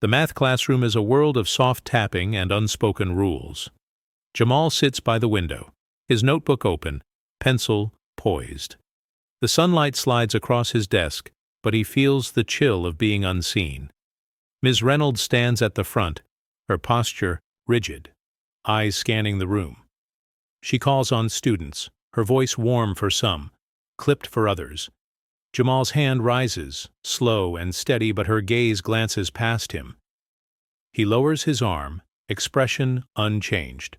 The math classroom is a world of soft tapping and unspoken rules. Jamal sits by the window, his notebook open, pencil poised. The sunlight slides across his desk, but he feels the chill of being unseen. Ms. Reynolds stands at the front, her posture rigid, eyes scanning the room. She calls on students, her voice warm for some, clipped for others. Jamal's hand rises, slow and steady, but her gaze glances past him. He lowers his arm, expression unchanged.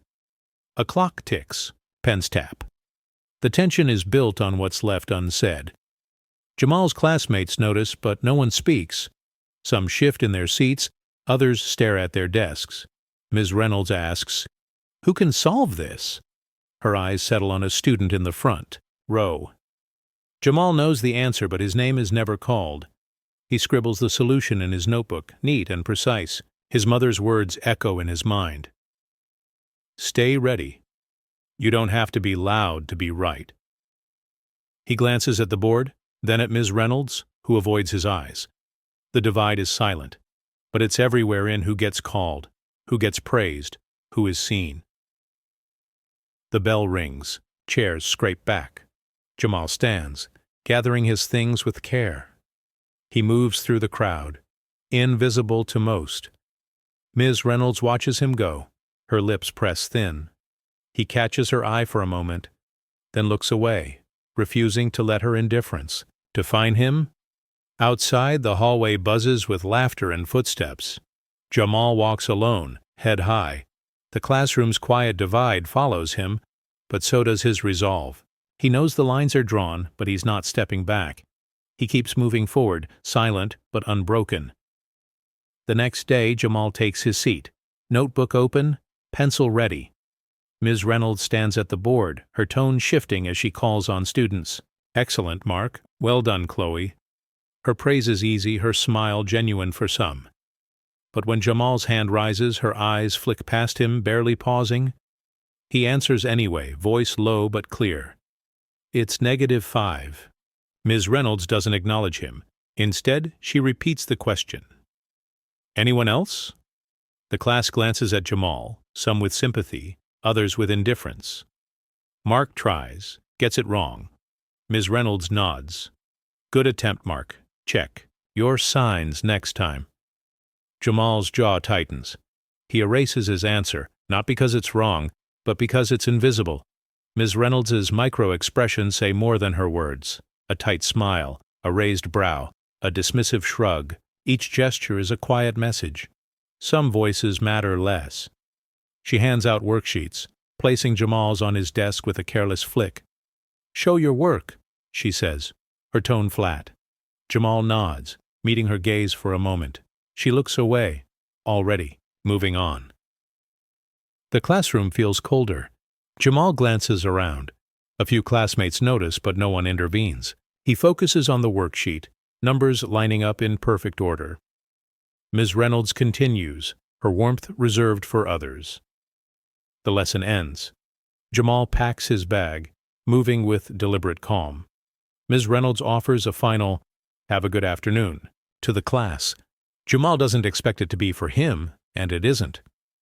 A clock ticks, pens tap. The tension is built on what's left unsaid. Jamal's classmates notice, but no one speaks. Some shift in their seats, others stare at their desks. Ms. Reynolds asks, "Who can solve this?" Her eyes settle on a student in the front row. Jamal knows the answer, but his name is never called. He scribbles the solution in his notebook, neat and precise. His mother's words echo in his mind. "Stay ready. You don't have to be loud to be right." He glances at the board, then at Ms. Reynolds, who avoids his eyes. The divide is silent, but it's everywhere in who gets called, who gets praised, who is seen. The bell rings. Chairs scrape back. Jamal stands, gathering his things with care. He moves through the crowd, invisible to most. Ms. Reynolds watches him go, her lips pressed thin. He catches her eye for a moment, then looks away, refusing to let her indifference define him. Outside, the hallway buzzes with laughter and footsteps. Jamal walks alone, head high. The classroom's quiet divide follows him, but so does his resolve. He knows the lines are drawn, but he's not stepping back. He keeps moving forward, silent but unbroken. The next day, Jamal takes his seat, notebook open, pencil ready. Ms. Reynolds stands at the board, her tone shifting as she calls on students. "Excellent, Mark. Well done, Chloe." Her praise is easy, her smile genuine for some. But when Jamal's hand rises, her eyes flick past him, barely pausing. He answers anyway, voice low but clear. "It's -5. Ms. Reynolds doesn't acknowledge him. Instead, she repeats the question. "Anyone else?" The class glances at Jamal, some with sympathy, others with indifference. Mark tries, gets it wrong. Ms. Reynolds nods. "Good attempt, Mark. Check. Your signs next time." Jamal's jaw tightens. He erases his answer, not because it's wrong, but because it's invisible. Ms. Reynolds's micro-expressions say more than her words. A tight smile, a raised brow, a dismissive shrug. Each gesture is a quiet message. Some voices matter less. She hands out worksheets, placing Jamal's on his desk with a careless flick. "Show your work," she says, her tone flat. Jamal nods, meeting her gaze for a moment. She looks away, already moving on. The classroom feels colder. Jamal glances around. A few classmates notice, but no one intervenes. He focuses on the worksheet, numbers lining up in perfect order. Ms. Reynolds continues, her warmth reserved for others. The lesson ends. Jamal packs his bag, moving with deliberate calm. Ms. Reynolds offers a final, "Have a good afternoon," to the class. Jamal doesn't expect it to be for him, and it isn't.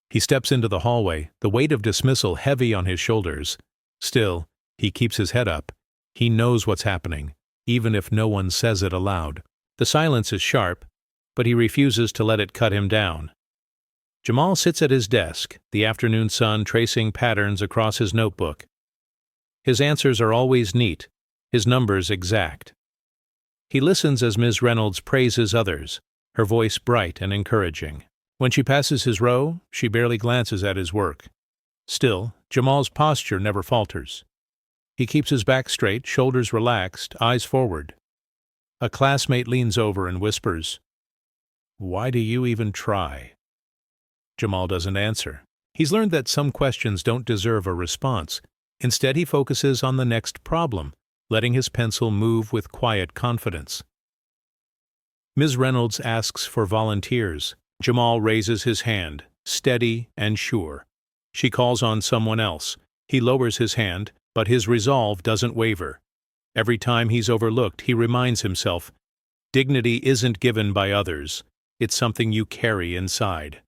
He steps into the hallway, the weight of dismissal heavy on his shoulders. Still, he keeps his head up. He knows what's happening, even if no one says it aloud. The silence is sharp, but he refuses to let it cut him down. Jamal sits at his desk, the afternoon sun tracing patterns across his notebook. His answers are always neat, his numbers exact. He listens as Ms. Reynolds praises others, her voice bright and encouraging. When she passes his row, she barely glances at his work. Still, Jamal's posture never falters. He keeps his back straight, shoulders relaxed, eyes forward. A classmate leans over and whispers, "Why do you even try?" Jamal doesn't answer. He's learned that some questions don't deserve a response. Instead, he focuses on the next problem, letting his pencil move with quiet confidence. Ms. Reynolds asks for volunteers. Jamal raises his hand, steady and sure. She calls on someone else. He lowers his hand, but his resolve doesn't waver. Every time he's overlooked, he reminds himself, dignity isn't given by others. it's something you carry inside.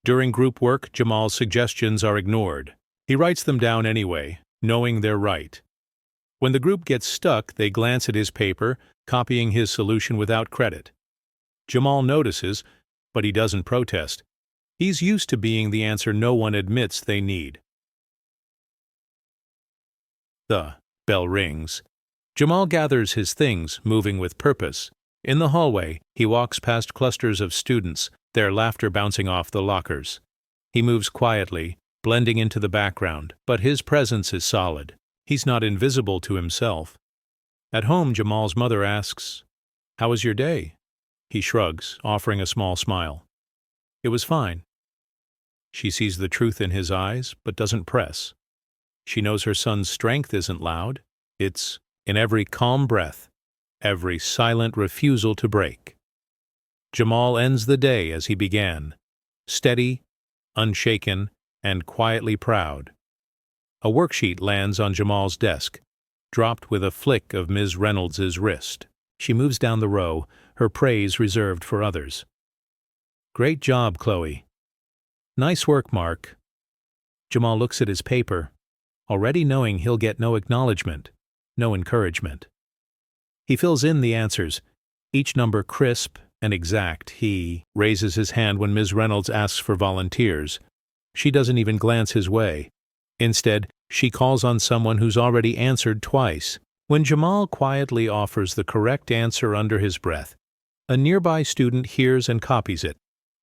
During group work, Jamal's suggestions are ignored. He writes them down anyway, knowing they're right. When the group gets stuck, they glance at his paper, copying his solution without credit. Jamal notices, but he doesn't protest. He's used to being the answer no one admits they need. The bell rings. Jamal gathers his things, moving with purpose. In the hallway, he walks past clusters of students, their laughter bouncing off the lockers. He moves quietly, blending into the background, but his presence is solid. He's not invisible to himself. At home, Jamal's mother asks, "How was your day?" He shrugs, offering a small smile. "It was fine." She sees the truth in his eyes, but doesn't press. She knows her son's strength isn't loud. It's in every calm breath, every silent refusal to break. Jamal ends the day as he began, steady, unshaken, and quietly proud. A worksheet lands on Jamal's desk, dropped with a flick of Ms. Reynolds's wrist. She moves down the row, her praise reserved for others. "Great job, Chloe." "Nice work, Mark." Jamal looks at his paper, already knowing he'll get no acknowledgement, no encouragement. He fills in the answers, each number crisp and exact. He raises his hand when Ms. Reynolds asks for volunteers. She doesn't even glance his way. Instead, she calls on someone who's already answered twice. When Jamal quietly offers the correct answer under his breath, a nearby student hears and copies it,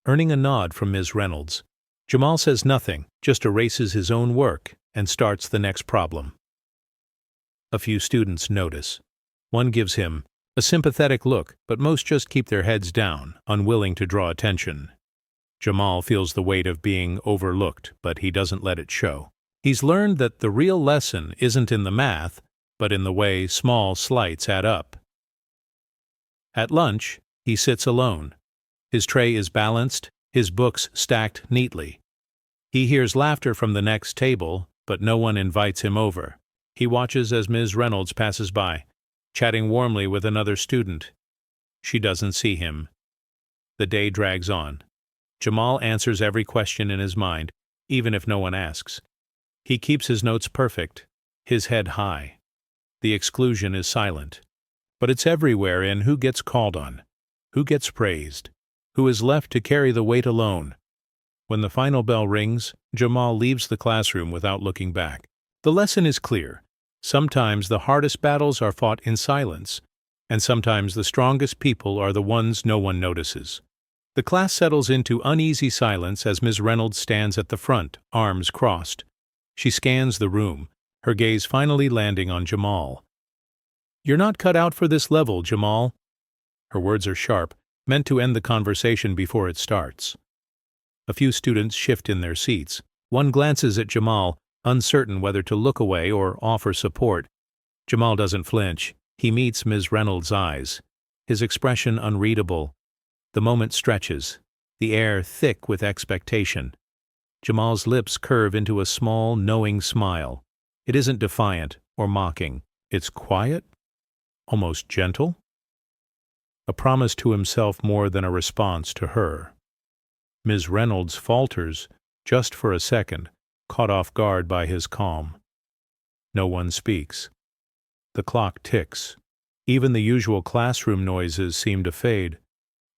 earning a nod from Ms. Reynolds. Jamal says nothing, just erases his own work and starts the next problem. A few students notice. One gives him a sympathetic look, but most just keep their heads down, unwilling to draw attention. Jamal feels the weight of being overlooked, but he doesn't let it show. He's learned that the real lesson isn't in the math, but in the way small slights add up. At lunch, he sits alone. His tray is balanced, his books stacked neatly. He hears laughter from the next table, but no one invites him over. He watches as Ms. Reynolds passes by, chatting warmly with another student. She doesn't see him. The day drags on. Jamal answers every question in his mind, even if no one asks. He keeps his notes perfect, his head high. The exclusion is silent. But it's everywhere in who gets called on, who gets praised, who is left to carry the weight alone. When the final bell rings, Jamal leaves the classroom without looking back. The lesson is clear. Sometimes the hardest battles are fought in silence, and sometimes the strongest people are the ones no one notices. The class settles into uneasy silence as Ms. Reynolds stands at the front, arms crossed. She scans the room, her gaze finally landing on Jamal. "You're not cut out for this level, Jamal." Her words are sharp, meant to end the conversation before it starts. A few students shift in their seats. One glances at Jamal, uncertain whether to look away or offer support. Jamal doesn't flinch. He meets Ms. Reynolds' eyes, his expression unreadable. The moment stretches, the air thick with expectation. Jamal's lips curve into a small, knowing smile. It isn't defiant or mocking. It's quiet, almost gentle. A promise to himself more than a response to her. Ms. Reynolds falters, just for a second, caught off guard by his calm. No one speaks. The clock ticks. Even the usual classroom noises seem to fade.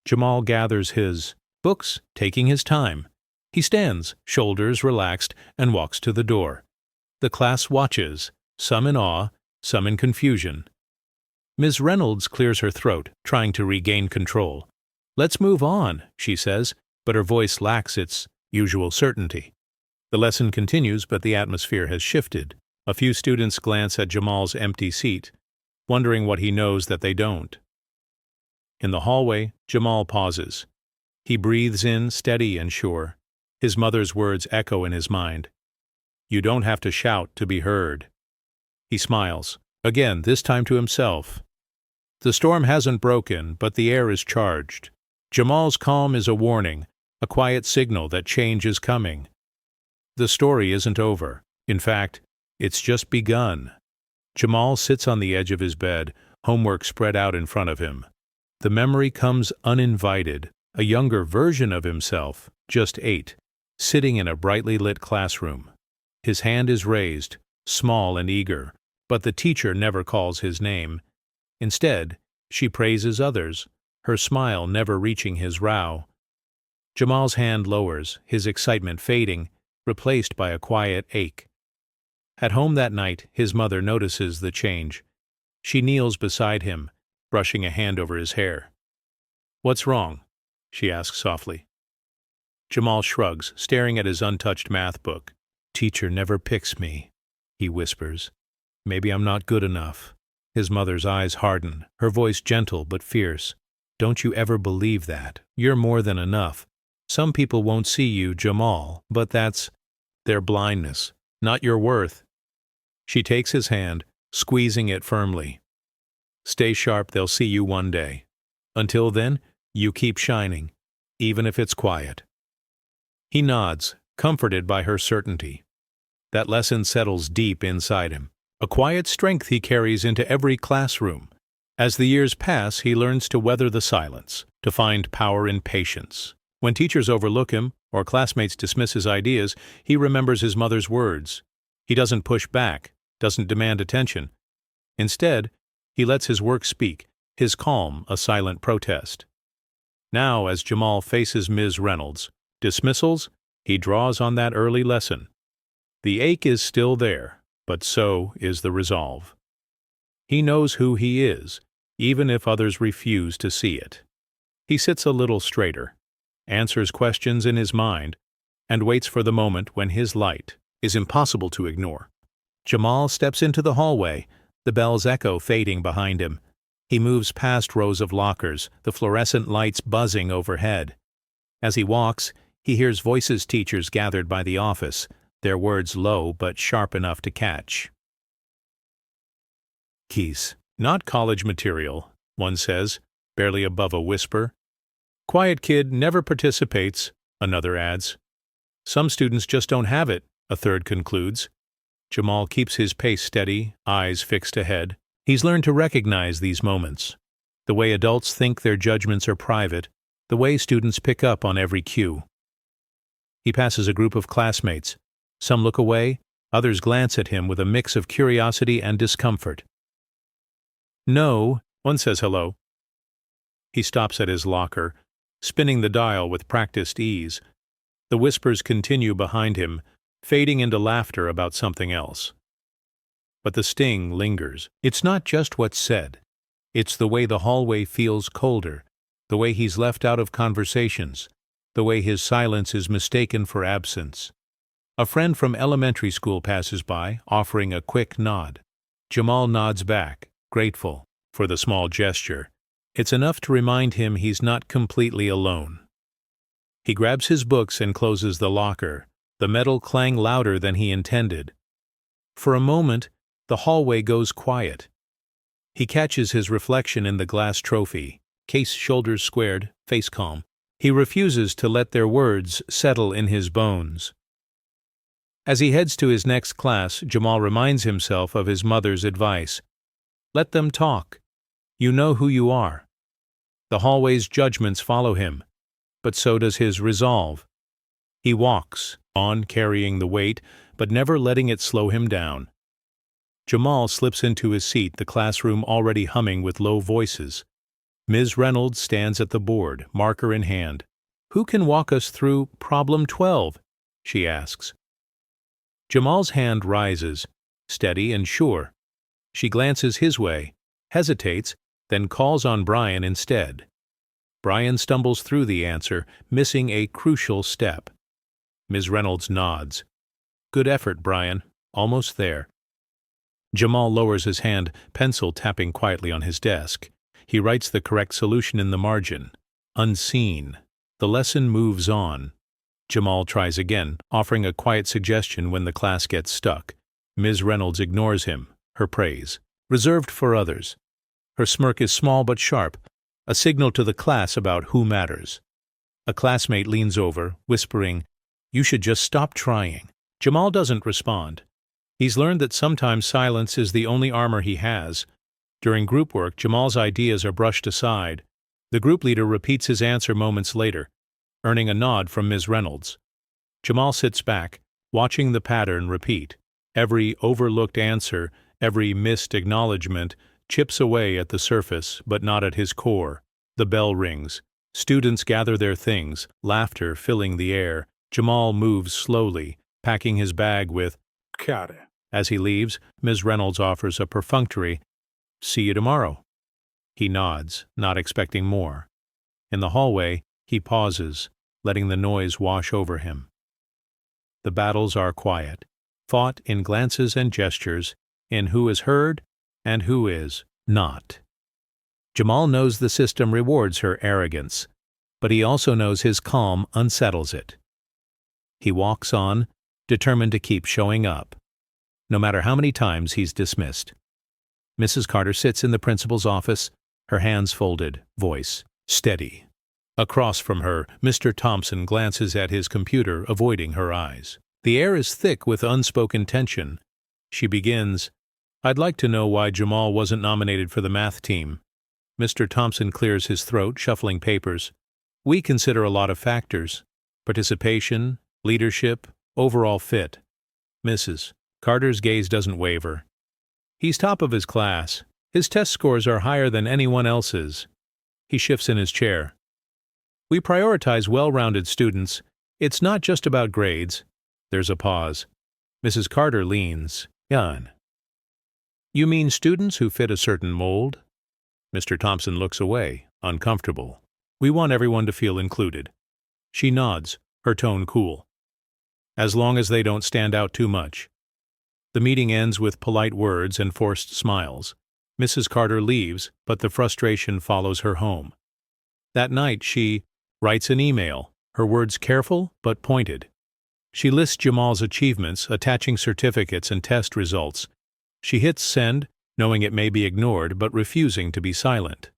Jamal gathers his books, taking his time. He stands, shoulders relaxed, and walks to the door. The class watches, some in awe, some in confusion. Ms. Reynolds clears her throat, trying to regain control. "Let's move on," she says, but her voice lacks its usual certainty. The lesson continues, but the atmosphere has shifted. A few students glance at Jamal's empty seat, wondering what he knows that they don't. In the hallway, Jamal pauses. He breathes in, steady and sure. His mother's words echo in his mind. "You don't have to shout to be heard." He smiles, again, this time to himself. The storm hasn't broken, but the air is charged. Jamal's calm is a warning, a quiet signal that change is coming. The story isn't over. In fact, it's just begun. Jamal sits on the edge of his bed, homework spread out in front of him. The memory comes uninvited, a younger version of himself, just 8, sitting in a brightly lit classroom. His hand is raised, small and eager, but the teacher never calls his name. Instead, she praises others, her smile never reaching his brow. Jamal's hand lowers, his excitement fading, replaced by a quiet ache. At home that night, his mother notices the change. She kneels beside him, brushing a hand over his hair. "What's wrong?" she asks softly. Jamal shrugs, staring at his untouched math book. "Teacher never picks me," he whispers. "Maybe I'm not good enough." His mother's eyes harden, her voice gentle but fierce. "Don't you ever believe that. You're more than enough. Some people won't see you, Jamal, but that's their blindness, not your worth." She takes his hand, squeezing it firmly. "Stay sharp, they'll see you one day. Until then, you keep shining, even if it's quiet." He nods, comforted by her certainty. That lesson settles deep inside him, a quiet strength he carries into every classroom. As the years pass, he learns to weather the silence, to find power in patience. When teachers overlook him, or classmates dismiss his ideas, he remembers his mother's words. He doesn't push back, doesn't demand attention. Instead, he lets his work speak, his calm a silent protest. Now, as Jamal faces Ms. Reynolds' dismissals, he draws on that early lesson. The ache is still there, but so is the resolve. He knows who he is, even if others refuse to see it. He sits a little straighter, answers questions in his mind, and waits for the moment when his light is impossible to ignore. Jamal steps into the hallway, the bell's echo fading behind him. He moves past rows of lockers, the fluorescent lights buzzing overhead. As he walks, he hears voices teachers gathered by the office, their words low but sharp enough to catch. "Keys. Not college material," one says, barely above a whisper. "Quiet kid never participates," another adds. "Some students just don't have it," a third concludes. Jamal keeps his pace steady, eyes fixed ahead. He's learned to recognize these moments. The way adults think their judgments are private, the way students pick up on every cue. He passes a group of classmates. Some look away, others glance at him with a mix of curiosity and discomfort. "No," one says hello. He stops at his locker, spinning the dial with practiced ease. The whispers continue behind him, fading into laughter about something else. But the sting lingers. It's not just what's said. It's the way the hallway feels colder, the way he's left out of conversations, the way his silence is mistaken for absence. A friend from elementary school passes by, offering a quick nod. Jamal nods back, grateful for the small gesture. It's enough to remind him he's not completely alone. He grabs his books and closes the locker. The metal clang louder than he intended. For a moment, the hallway goes quiet. He catches his reflection in the glass trophy, case shoulders squared, face calm. He refuses to let their words settle in his bones. As he heads to his next class, Jamal reminds himself of his mother's advice. Let them talk. You know who you are. The hallway's judgments follow him, but so does his resolve. He walks, on carrying the weight, but never letting it slow him down. Jamal slips into his seat, the classroom already humming with low voices. Ms. Reynolds stands at the board, marker in hand. "Who can walk us through Problem 12? She asks. Jamal's hand rises, steady and sure. She glances his way, hesitates, then calls on Brian instead. Brian stumbles through the answer, missing a crucial step. Ms. Reynolds nods. "Good effort, Brian. Almost there." Jamal lowers his hand, pencil tapping quietly on his desk. He writes the correct solution in the margin. Unseen. The lesson moves on. Jamal tries again, offering a quiet suggestion when the class gets stuck. Ms. Reynolds ignores him, her praise, reserved for others. Her smirk is small but sharp, a signal to the class about who matters. A classmate leans over, whispering, "You should just stop trying." Jamal doesn't respond. He's learned that sometimes silence is the only armor he has. During group work, Jamal's ideas are brushed aside. The group leader repeats his answer moments later, earning a nod from Ms. Reynolds. Jamal sits back, watching the pattern repeat. Every overlooked answer, every missed acknowledgement, chips away at the surface, but not at his core. The bell rings. Students gather their things, laughter filling the air. Jamal moves slowly, packing his bag with Carter. As he leaves, Ms. Reynolds offers a perfunctory, "See you tomorrow." He nods, not expecting more. In the hallway, he pauses, letting the noise wash over him. The battles are quiet, fought in glances and gestures, in who is heard and who is not. Jamal knows the system rewards her arrogance, but he also knows his calm unsettles it. He walks on, determined to keep showing up, no matter how many times he's dismissed. Mrs. Carter sits in the principal's office, her hands folded, voice steady. Across from her, Mr. Thompson glances at his computer, avoiding her eyes. The air is thick with unspoken tension. She begins, "I'd like to know why Jamal wasn't nominated for the math team." Mr. Thompson clears his throat, shuffling papers. "We consider a lot of factors: participation, leadership, overall fit." Mrs. Carter's gaze doesn't waver. "He's top of his class. His test scores are higher than anyone else's." He shifts in his chair. "We prioritize well-rounded students. It's not just about grades." There's a pause. Mrs. Carter leans. "Yan. You mean students who fit a certain mold?" Mr. Thompson looks away, uncomfortable. "We want everyone to feel included." She nods, her tone cool. "As long as they don't stand out too much." The meeting ends with polite words and forced smiles. Mrs. Carter leaves, but the frustration follows her home. That night she writes an email, her words careful but pointed. She lists Jamal's achievements, attaching certificates and test results. She hits send, knowing it may be ignored but refusing to be silent.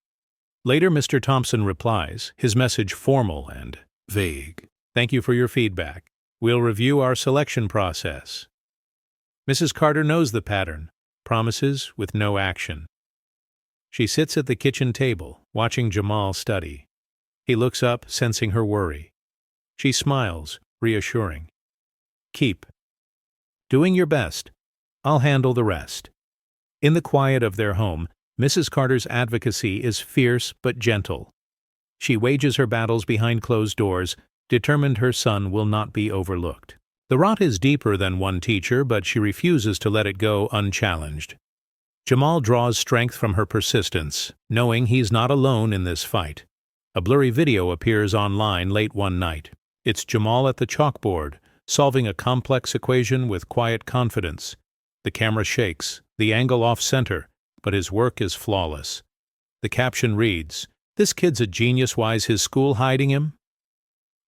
Later Mr. Thompson replies, his message formal and vague. "Thank you for your feedback. We'll review our selection process." Mrs. Carter knows the pattern, promises with no action. She sits at the kitchen table, watching Jamal study. He looks up, sensing her worry. She smiles, reassuring. "Keep doing your best. I'll handle the rest." In the quiet of their home, Mrs. Carter's advocacy is fierce but gentle. She wages her battles behind closed doors, determined her son will not be overlooked. The rot is deeper than one teacher, but she refuses to let it go unchallenged. Jamal draws strength from her persistence, knowing he's not alone in this fight. A blurry video appears online late one night. It's Jamal at the chalkboard, solving a complex equation with quiet confidence. The camera shakes, the angle off-center, but his work is flawless. The caption reads, "This kid's a genius, why's his school hiding him?"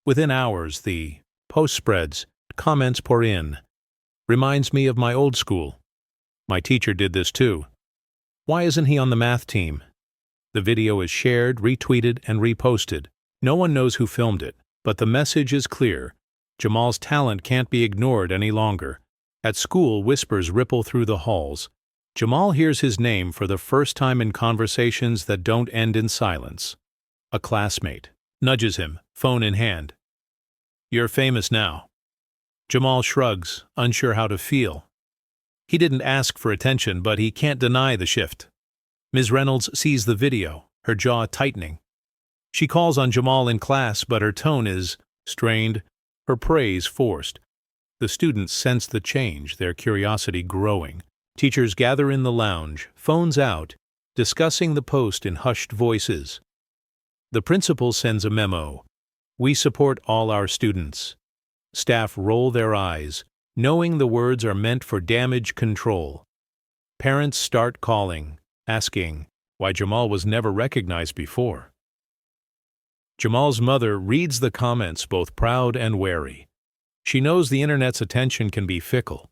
Within hours, the post spreads, comments pour in. "Reminds me of my old school. My teacher did this too. Why isn't he on the math team?" The video is shared, retweeted, and reposted. No one knows who filmed it, but the message is clear. Jamal's talent can't be ignored any longer. At school, whispers ripple through the halls. Jamal hears his name for the first time in conversations that don't end in silence. A classmate nudges him, phone in hand. "You're famous now." Jamal shrugs, unsure how to feel. He didn't ask for attention, but he can't deny the shift. Ms. Reynolds sees the video, her jaw tightening. She calls on Jamal in class, but her tone is strained, her praise forced. The students sense the change, their curiosity growing. Teachers gather in the lounge, phones out, discussing the post in hushed voices. The principal sends a memo. "We support all our students." Staff roll their eyes, knowing the words are meant for damage control. Parents start calling, asking why Jamal was never recognized before. Jamal's mother reads the comments, both proud and wary. She knows the internet's attention can be fickle,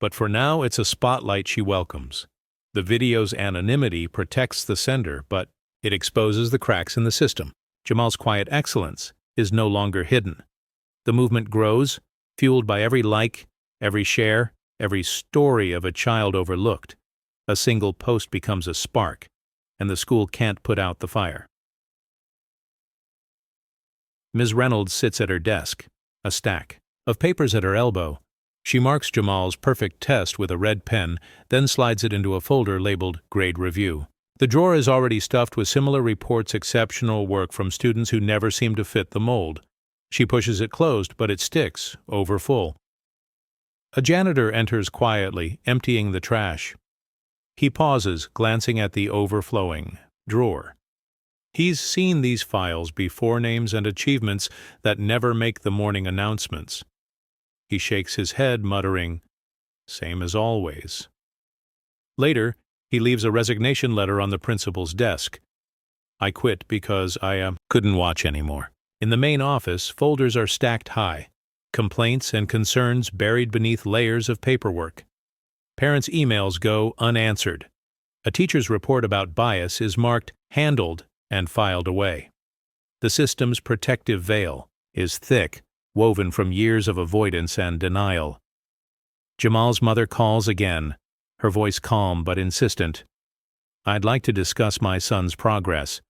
but for now it's a spotlight she welcomes. The video's anonymity protects the sender, but it exposes the cracks in the system. Jamal's quiet excellence is no longer hidden. The movement grows, fueled by every like, every share, every story of a child overlooked. A single post becomes a spark, and the school can't put out the fire. Ms. Reynolds sits at her desk, a stack of papers at her elbow. She marks Jamal's perfect test with a red pen, then slides it into a folder labeled Grade Review. The drawer is already stuffed with similar reports, exceptional work from students who never seem to fit the mold. She pushes it closed, but it sticks, overfull. A janitor enters quietly, emptying the trash. He pauses, glancing at the overflowing drawer. He's seen these files before, names and achievements that never make the morning announcements. He shakes his head, muttering, "Same as always." Later, he leaves a resignation letter on the principal's desk. "I quit because I couldn't watch anymore." In the main office, folders are stacked high, complaints and concerns buried beneath layers of paperwork. Parents' emails go unanswered. A teacher's report about bias is marked handled and filed away. The system's protective veil is thick, woven from years of avoidance and denial. Jamal's mother calls again, her voice calm but insistent. "I'd like to discuss my son's progress."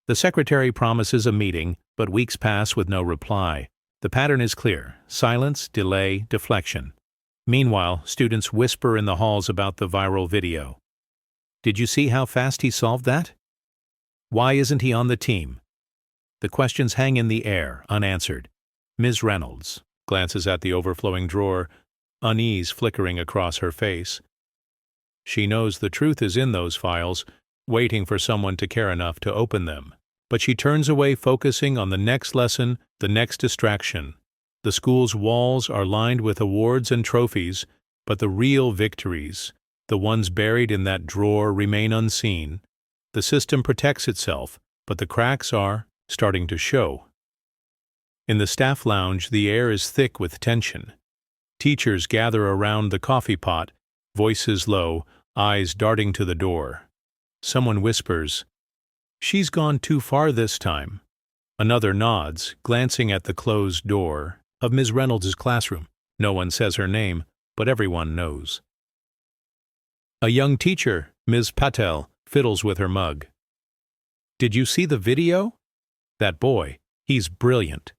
The secretary promises a meeting, but weeks pass with no reply. The pattern is clear: silence, delay, deflection. Meanwhile, students whisper in the halls about the viral video. "Did you see how fast he solved that? Why isn't he on the team?" The questions hang in the air, unanswered. Ms. Reynolds glances at the overflowing drawer, unease flickering across her face. She knows the truth is in those files, waiting for someone to care enough to open them. But she turns away, focusing on the next lesson, the next distraction. The school's walls are lined with awards and trophies, but the real victories, the ones buried in that drawer, remain unseen. The system protects itself, but the cracks are starting to show. In the staff lounge, the air is thick with tension. Teachers gather around the coffee pot, voices low, eyes darting to the door. Someone whispers, "She's gone too far this time." Another nods, glancing at the closed door of Ms. Reynolds' classroom. No one says her name, but everyone knows. A young teacher, Ms. Patel, fiddles with her mug. "Did you see the video? That boy, he's brilliant."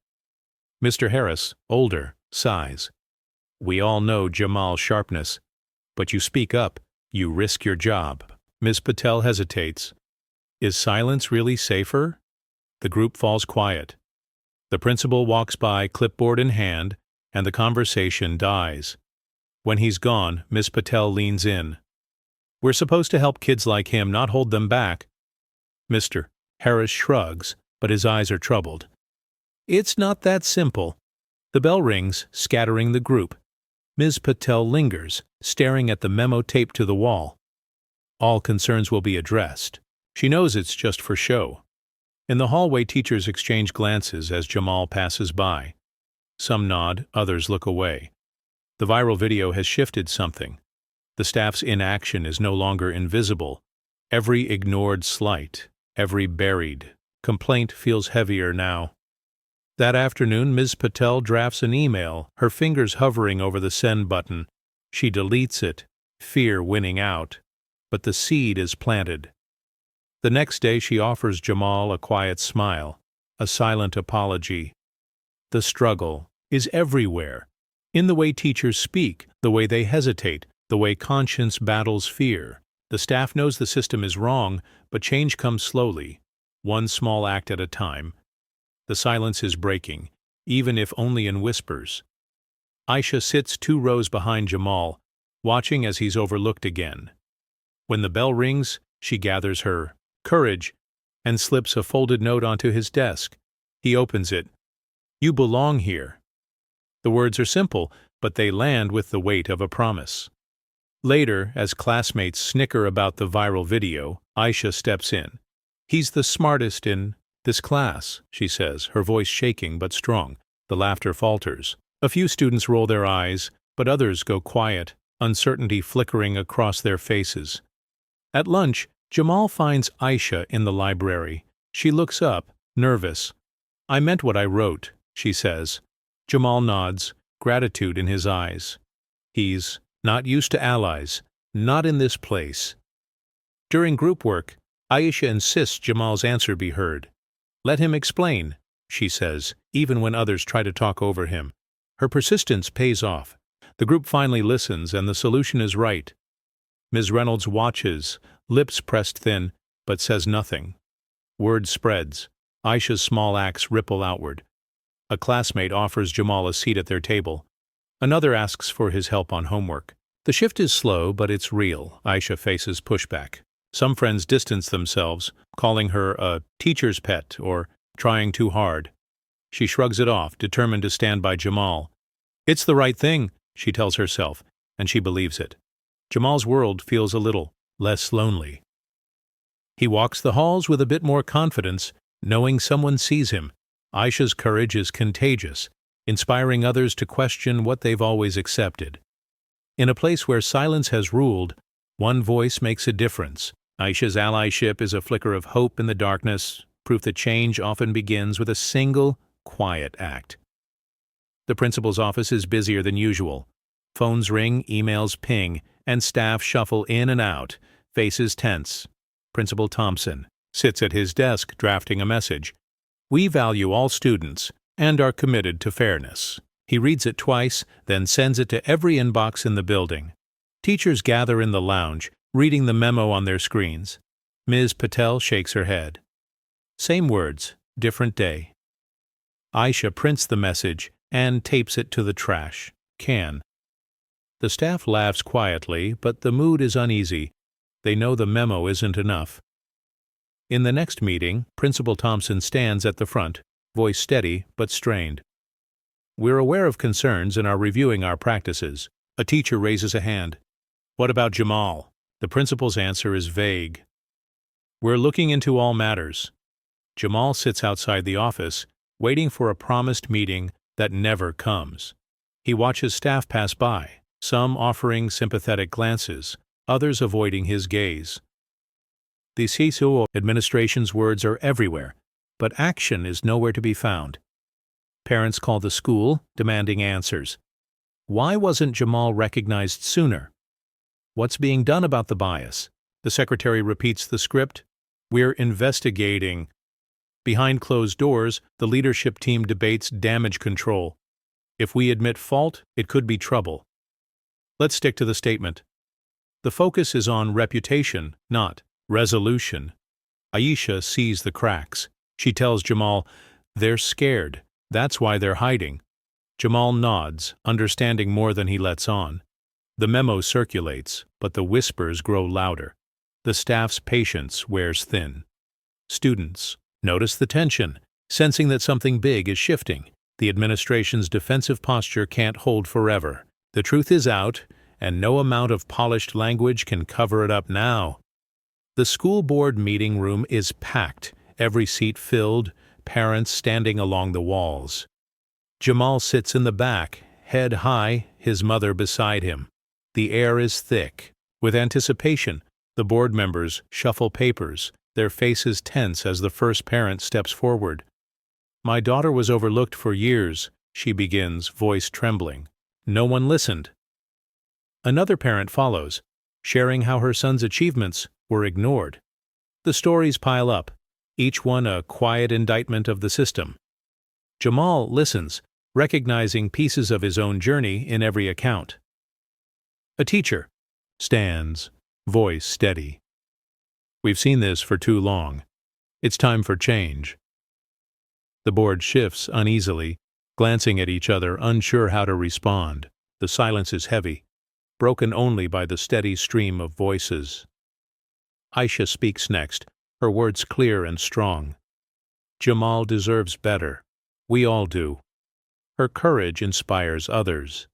Mr. Harris, older, sighs. "We all know Jamal's sharpness, but you speak up, you risk your job." Ms. Patel hesitates. Is silence really safer? The group falls quiet. The principal walks by, clipboard in hand, and the conversation dies. When he's gone, Ms. Patel leans in. "We're supposed to help kids like him, not hold them back." Mr. Harris shrugs, but his eyes are troubled. "It's not that simple." The bell rings, scattering the group. Ms. Patel lingers, staring at the memo taped to the wall. All concerns will be addressed. She knows it's just for show. In the hallway, teachers exchange glances as Jamal passes by. Some nod, others look away. The viral video has shifted something. The staff's inaction is no longer invisible. Every ignored slight, every buried complaint feels heavier now. That afternoon, Ms. Patel drafts an email, her fingers hovering over the send button. She deletes it, fear winning out. But the seed is planted. The next day, she offers Jamal a quiet smile, a silent apology. The struggle is everywhere, in the way teachers speak, the way they hesitate, the way conscience battles fear. The staff knows the system is wrong, but change comes slowly, one small act at a time. The silence is breaking, even if only in whispers. Aisha sits 2 rows behind Jamal, watching as he's overlooked again. When the bell rings, she gathers her courage and slips a folded note onto his desk. He opens it. "You belong here." The words are simple, but they land with the weight of a promise. Later, as classmates snicker about the viral video, Aisha steps in. "He's the smartest in this class," she says, her voice shaking but strong. The laughter falters. A few students roll their eyes, but others go quiet, uncertainty flickering across their faces. At lunch, Jamal finds Aisha in the library. She looks up, nervous. "I meant what I wrote," she says. Jamal nods, gratitude in his eyes. He's not used to allies, not in this place. During group work, Aisha insists Jamal's answer be heard. "Let him explain." she says, even when others try to talk over him. Her persistence pays off. The group finally listens, and the solution is right. Ms. Reynolds watches, lips pressed thin, but says nothing. Word spreads. Aisha's small acts ripple outward. A classmate offers Jamal a seat at their table. Another asks for his help on homework. The shift is slow, but it's real. Aisha faces pushback. Some friends distance themselves, calling her a teacher's pet or trying too hard. She shrugs it off, determined to stand by Jamal. It's the right thing, she tells herself, and she believes it. Jamal's world feels a little less lonely. He walks the halls with a bit more confidence, knowing someone sees him. Aisha's courage is contagious, inspiring others to question what they've always accepted. In a place where silence has ruled, one voice makes a difference. Aisha's allyship is a flicker of hope in the darkness, proof that change often begins with a single, quiet act. The principal's office is busier than usual. Phones ring, emails ping, and staff shuffle in and out, faces tense. Principal Thompson sits at his desk drafting a message. We value all students and are committed to fairness. He reads it twice, then sends it to every inbox in the building. Teachers gather in the lounge, reading the memo on their screens. Ms. Patel shakes her head. Same words, different day. Aisha prints the message and tapes it to the trash can. The staff laughs quietly, but the mood is uneasy. They know the memo isn't enough. In the next meeting, Principal Thompson stands at the front, voice steady but strained. We're aware of concerns and are reviewing our practices. A teacher raises a hand. What about Jamal? The principal's answer is vague. We're looking into all matters. Jamal sits outside the office, waiting for a promised meeting that never comes. He watches staff pass by, some offering sympathetic glances, others avoiding his gaze. The CSO administration's words are everywhere, but action is nowhere to be found. Parents call the school, demanding answers. Why wasn't Jamal recognized sooner? What's being done about the bias? The secretary repeats the script. We're investigating. Behind closed doors, the leadership team debates damage control. If we admit fault, it could be trouble. Let's stick to the statement. The focus is on reputation, not resolution. Aisha sees the cracks. She tells Jamal, they're scared. That's why they're hiding. Jamal nods, understanding more than he lets on. The memo circulates, but the whispers grow louder. The staff's patience wears thin. Students notice the tension, sensing that something big is shifting. The administration's defensive posture can't hold forever. The truth is out, and no amount of polished language can cover it up now. The school board meeting room is packed, every seat filled, parents standing along the walls. Jamal sits in the back, head high, his mother beside him. The air is thick. With anticipation, the board members shuffle papers, their faces tense as the first parent steps forward. My daughter was overlooked for years, she begins, voice trembling. No one listened. Another parent follows, sharing how her son's achievements were ignored. The stories pile up, each one a quiet indictment of the system. Jamal listens, recognizing pieces of his own journey in every account. A teacher stands, voice steady. We've seen this for too long. It's time for change. The board shifts uneasily, glancing at each other, unsure how to respond. The silence is heavy, broken only by the steady stream of voices. Aisha speaks next, her words clear and strong. Jamal deserves better. We all do. Her courage inspires others.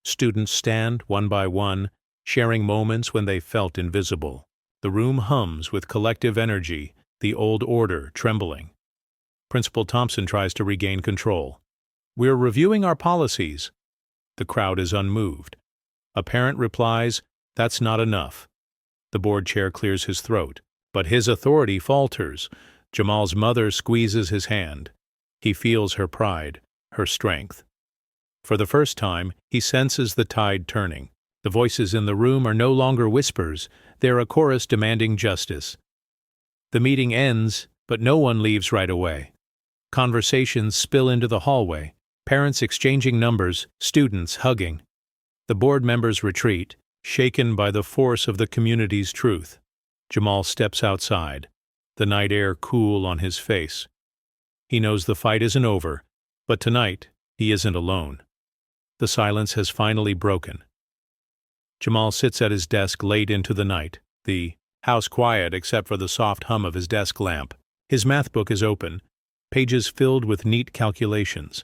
Students stand one by one, sharing moments when they felt invisible. The room hums with collective energy, the old order trembling. Principal Thompson tries to regain control. We're reviewing our policies. The crowd is unmoved. A parent replies, that's not enough. The board chair clears his throat, but his authority falters. Jamal's mother squeezes his hand. He feels her pride, her strength. For the first time, he senses the tide turning. The voices in the room are no longer whispers, they're a chorus demanding justice. The meeting ends, but no one leaves right away. Conversations spill into the hallway, parents exchanging numbers, students hugging. The board members retreat, shaken by the force of the community's truth. Jamal steps outside, the night air cool on his face. He knows the fight isn't over, but tonight he isn't alone. The silence has finally broken. Jamal sits at his desk late into the night, the house quiet except for the soft hum of his desk lamp. His math book is open, pages filled with neat calculations.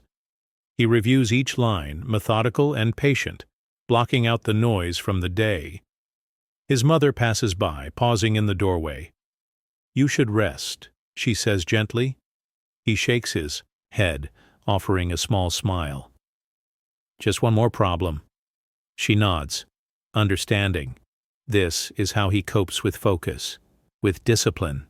He reviews each line, methodical and patient, blocking out the noise from the day. His mother passes by, pausing in the doorway. "You should rest," she says gently. He shakes his head, offering a small smile. "Just one more problem." She nods, understanding. This is how he copes with focus, with discipline.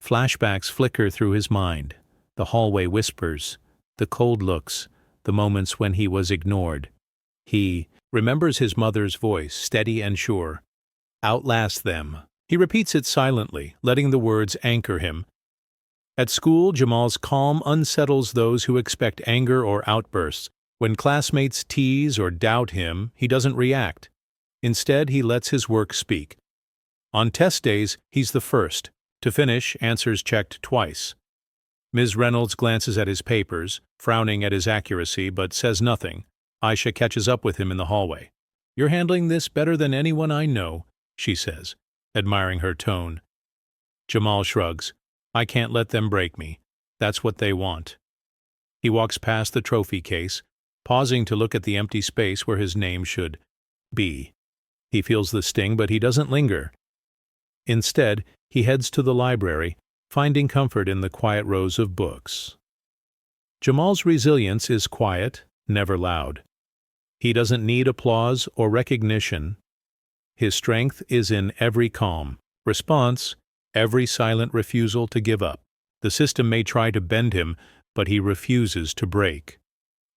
Flashbacks flicker through his mind, the hallway whispers, the cold looks, the moments when he was ignored. He remembers his mother's voice, steady and sure. "Outlast them." He repeats it silently, letting the words anchor him. At school, Jamal's calm unsettles those who expect anger or outbursts. When classmates tease or doubt him, he doesn't react. Instead, he lets his work speak. On test days, he's the first to finish answers checked twice. Ms. Reynolds glances at his papers, frowning at his accuracy, but says nothing. Aisha catches up with him in the hallway. "You're handling this better than anyone I know," she says, admiring her tone. Jamal shrugs. "I can't let them break me. That's what they want." He walks past the trophy case, pausing to look at the empty space where his name should be. He feels the sting, but he doesn't linger. Instead, he heads to the library, finding comfort in the quiet rows of books. Jamal's resilience is quiet, never loud. He doesn't need applause or recognition. His strength is in every calm response, every silent refusal to give up. The system may try to bend him, but he refuses to break.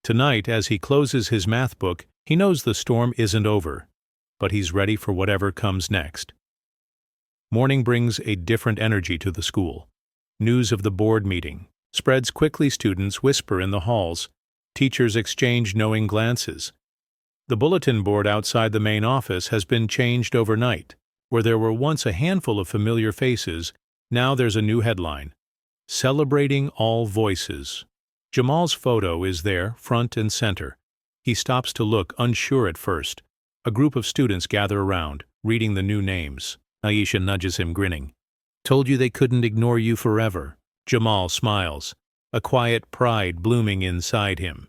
Tonight, as he closes his math book, he knows the storm isn't over, but he's ready for whatever comes next. Morning brings a different energy to the school. News of the board meeting spreads quickly. Students whisper in the halls. Teachers exchange knowing glances. The bulletin board outside the main office has been changed overnight. Where there were once a handful of familiar faces, now there's a new headline: "Celebrating All Voices." Jamal's photo is there, front and center. He stops to look, unsure at first. A group of students gather around, reading the new names. Aisha nudges him, grinning. "Told you they couldn't ignore you forever." Jamal smiles, a quiet pride blooming inside him.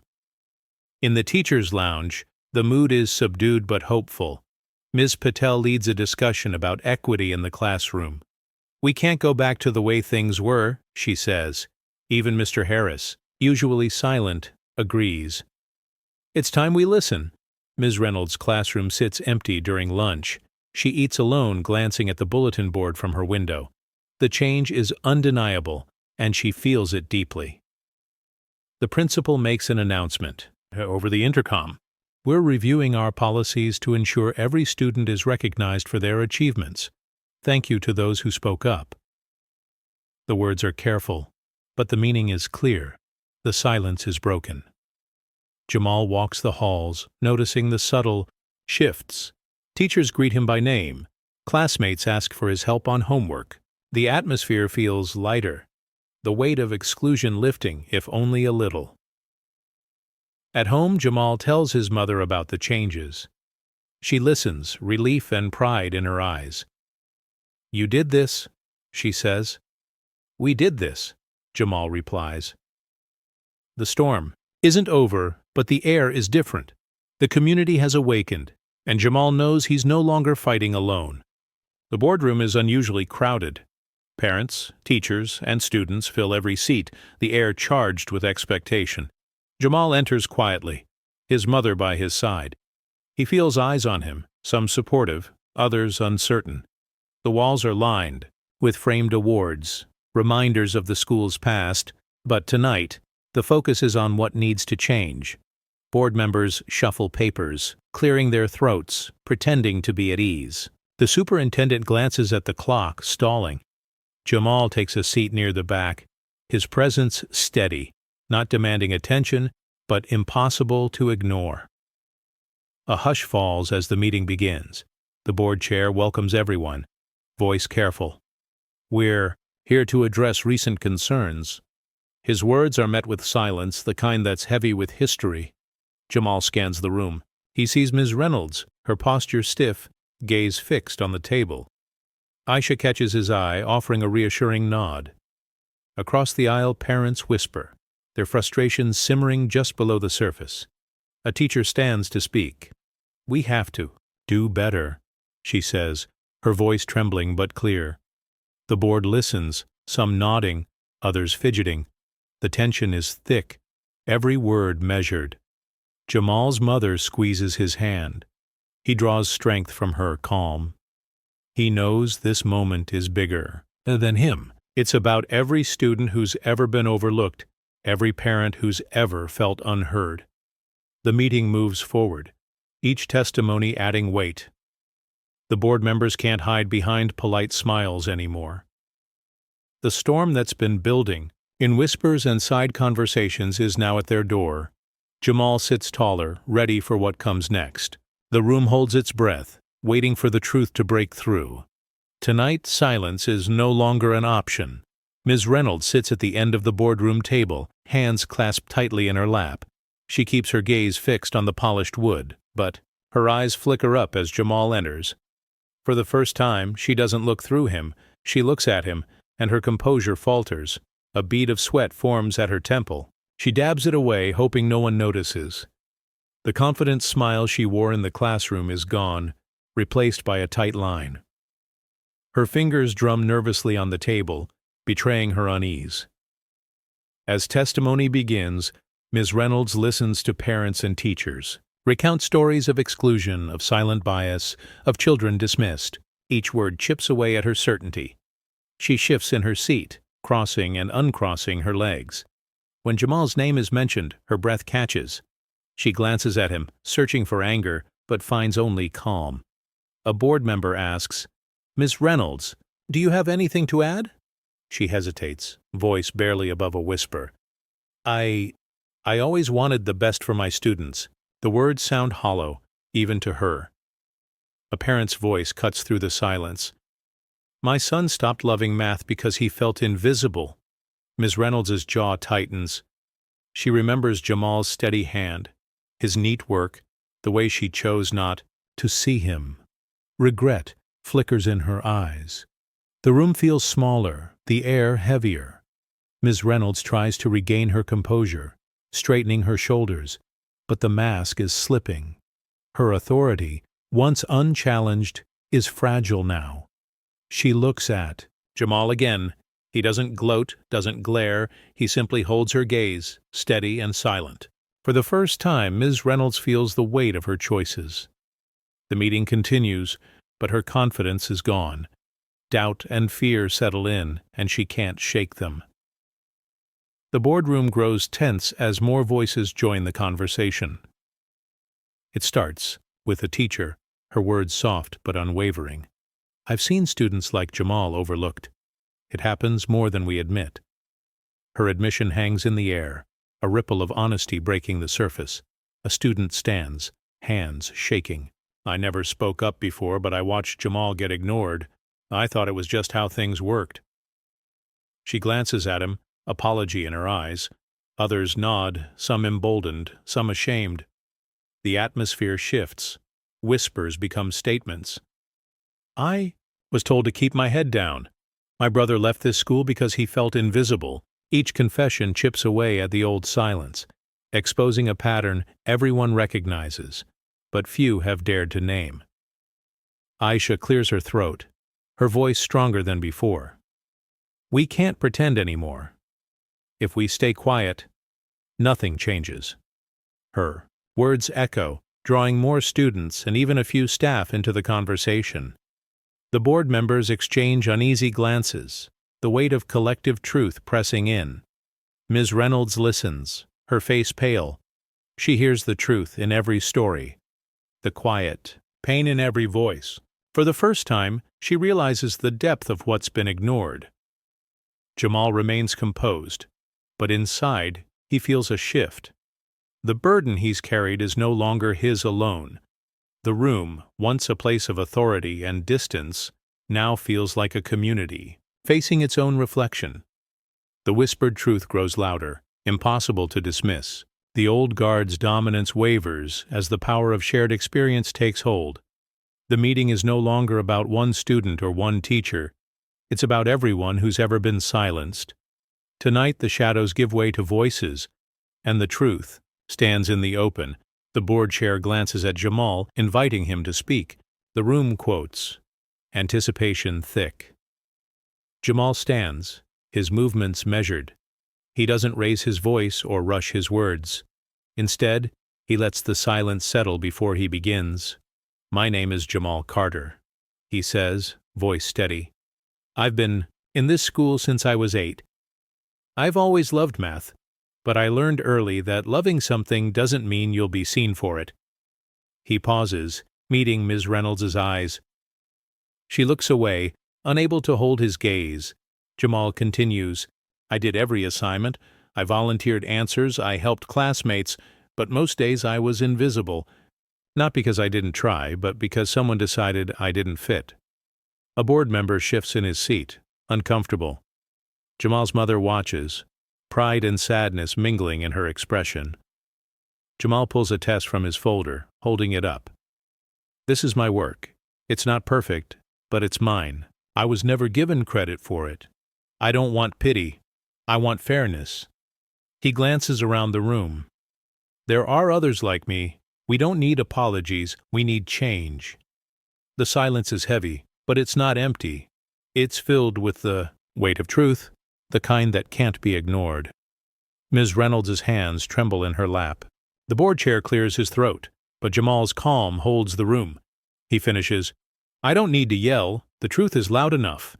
In the teacher's lounge, the mood is subdued but hopeful. Ms. Patel leads a discussion about equity in the classroom. "We can't go back to the way things were," she says. Even Mr. Harris, usually silent, agrees. "It's time we listen." Ms. Reynolds' classroom sits empty during lunch. She eats alone, glancing at the bulletin board from her window. The change is undeniable, and she feels it deeply. The principal makes an announcement over the intercom. "We're reviewing our policies to ensure every student is recognized for their achievements. Thank you to those who spoke up." The words are careful, but the meaning is clear. The silence is broken. Jamal walks the halls, noticing the subtle shifts. Teachers greet him by name. Classmates ask for his help on homework. The atmosphere feels lighter, the weight of exclusion lifting, if only a little. At home, Jamal tells his mother about the changes. She listens, relief and pride in her eyes. "You did this," she says. "We did this," Jamal replies. The storm isn't over, but the air is different. The community has awakened, and Jamal knows he's no longer fighting alone. The boardroom is unusually crowded. Parents, teachers, and students fill every seat, the air charged with expectation. Jamal enters quietly, his mother by his side. He feels eyes on him, some supportive, others uncertain. The walls are lined with framed awards, reminders of the school's past, but tonight, the focus is on what needs to change. Board members shuffle papers, clearing their throats, pretending to be at ease. The superintendent glances at the clock, stalling. Jamal takes a seat near the back, his presence steady, not demanding attention, but impossible to ignore. A hush falls as the meeting begins. The board chair welcomes everyone, voice careful. "We're here to address recent concerns." His words are met with silence, the kind that's heavy with history. Jamal scans the room. He sees Ms. Reynolds, her posture stiff, gaze fixed on the table. Aisha catches his eye, offering a reassuring nod. Across the aisle, parents whisper, their frustration simmering just below the surface. A teacher stands to speak. "We have to do better," she says, her voice trembling but clear. The board listens, some nodding, others fidgeting. The tension is thick, every word measured. Jamal's mother squeezes his hand. He draws strength from her calm. He knows this moment is bigger than him. It's about every student who's ever been overlooked, every parent who's ever felt unheard. The meeting moves forward, each testimony adding weight. The board members can't hide behind polite smiles anymore. The storm that's been building, in whispers and side conversations, is now at their door. Jamal sits taller, ready for what comes next. The room holds its breath, waiting for the truth to break through. Tonight, silence is no longer an option. Ms. Reynolds sits at the end of the boardroom table, hands clasped tightly in her lap. She keeps her gaze fixed on the polished wood, but her eyes flicker up as Jamal enters. For the first time, she doesn't look through him. She looks at him, and her composure falters. A bead of sweat forms at her temple. She dabs it away, hoping no one notices. The confident smile she wore in the classroom is gone, replaced by a tight line. Her fingers drum nervously on the table, betraying her unease. As testimony begins, Ms. Reynolds listens to parents and teachers, recount stories of exclusion, of silent bias, of children dismissed. Each word chips away at her certainty. She shifts in her seat, crossing and uncrossing her legs. When Jamal's name is mentioned, her breath catches. She glances at him, searching for anger, but finds only calm. A board member asks, "Miss Reynolds, do you have anything to add?" She hesitates, voice barely above a whisper. I always wanted the best for my students." The words sound hollow, even to her. A parent's voice cuts through the silence. "My son stopped loving math because he felt invisible." Ms. Reynolds' jaw tightens. She remembers Jamal's steady hand, his neat work, the way she chose not to see him. Regret flickers in her eyes. The room feels smaller, the air heavier. Ms. Reynolds tries to regain her composure, straightening her shoulders, but the mask is slipping. Her authority, once unchallenged, is fragile now. She looks at Jamal again. He doesn't gloat, doesn't glare, he simply holds her gaze, steady and silent. For the first time, Ms. Reynolds feels the weight of her choices. The meeting continues, but her confidence is gone. Doubt and fear settle in, and she can't shake them. The boardroom grows tense as more voices join the conversation. It starts with a teacher, her words soft but unwavering. "I've seen students like Jamal overlooked. It happens more than we admit." Her admission hangs in the air, a ripple of honesty breaking the surface. A student stands, hands shaking. "I never spoke up before, but I watched Jamal get ignored. I thought it was just how things worked." She glances at him, apology in her eyes. Others nod, some emboldened, some ashamed. The atmosphere shifts. Whispers become statements. "I was told to keep my head down. My brother left this school because he felt invisible." Each confession chips away at the old silence, exposing a pattern everyone recognizes, but few have dared to name. Aisha clears her throat, her voice stronger than before. "We can't pretend anymore. If we stay quiet, nothing changes." Her words echo, drawing more students and even a few staff into the conversation. The board members exchange uneasy glances, the weight of collective truth pressing in. Ms. Reynolds listens, her face pale. She hears the truth in every story, the quiet pain in every voice. For the first time, she realizes the depth of what's been ignored. Jamal remains composed, but inside he feels a shift. The burden he's carried is no longer his alone. The room, once a place of authority and distance, now feels like a community, facing its own reflection. The whispered truth grows louder, impossible to dismiss. The old guard's dominance wavers as the power of shared experience takes hold. The meeting is no longer about one student or one teacher. It's about everyone who's ever been silenced. Tonight the shadows give way to voices, and the truth stands in the open. The board chair glances at Jamal, inviting him to speak. The room quotes, anticipation thick. Jamal stands, his movements measured. He doesn't raise his voice or rush his words. Instead, he lets the silence settle before he begins. "My name is Jamal Carter," he says, voice steady. "I've been in this school since I was 8. I've always loved math, but I learned early that loving something doesn't mean you'll be seen for it." He pauses, meeting Ms. Reynolds' eyes. She looks away, unable to hold his gaze. Jamal continues, "I did every assignment. I volunteered answers, I helped classmates, but most days I was invisible. Not because I didn't try, but because someone decided I didn't fit." A board member shifts in his seat, uncomfortable. Jamal's mother watches, pride and sadness mingling in her expression. Jamal pulls a test from his folder, holding it up. "This is my work. It's not perfect, but it's mine. I was never given credit for it. I don't want pity. I want fairness." He glances around the room. "There are others like me. We don't need apologies, we need change." The silence is heavy, but it's not empty. It's filled with the weight of truth, the kind that can't be ignored. Ms. Reynolds' hands tremble in her lap. The board chair clears his throat, but Jamal's calm holds the room. He finishes, "I don't need to yell, the truth is loud enough."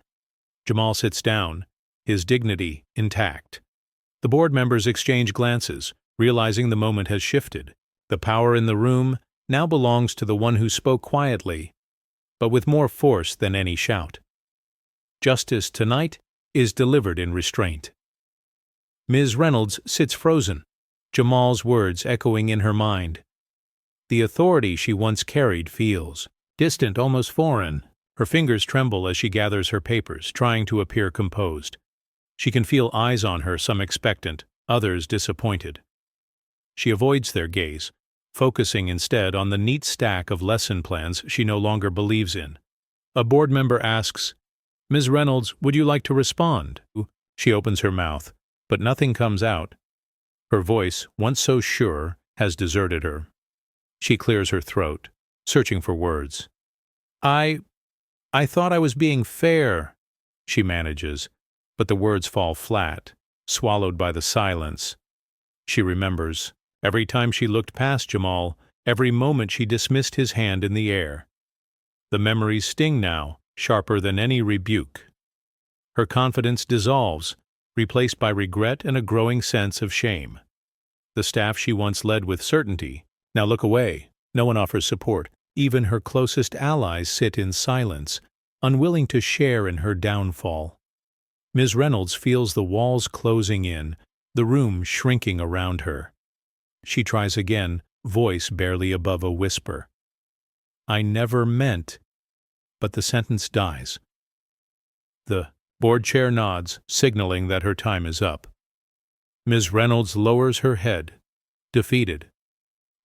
Jamal sits down, his dignity intact. The board members exchange glances, realizing the moment has shifted. The power in the room now belongs to the one who spoke quietly, but with more force than any shout. Justice tonight is delivered in restraint. Ms. Reynolds sits frozen, Jamal's words echoing in her mind. The authority she once carried feels distant, almost foreign. Her fingers tremble as she gathers her papers, trying to appear composed. She can feel eyes on her, some expectant, others disappointed. She avoids their gaze, focusing instead on the neat stack of lesson plans she no longer believes in. A board member asks, "Ms. Reynolds, would you like to respond?" She opens her mouth, but nothing comes out. Her voice, once so sure, has deserted her. She clears her throat, searching for words. I thought I was being fair," she manages, but the words fall flat, swallowed by the silence. She remembers. Every time she looked past Jamal, every moment she dismissed his hand in the air. The memories sting now, sharper than any rebuke. Her confidence dissolves, replaced by regret and a growing sense of shame. The staff she once led with certainty now look away. No one offers support. Even her closest allies sit in silence, unwilling to share in her downfall. Ms. Reynolds feels the walls closing in, the room shrinking around her. She tries again, voice barely above a whisper. "I never meant," but the sentence dies. The board chair nods, signaling that her time is up. Ms. Reynolds lowers her head, defeated.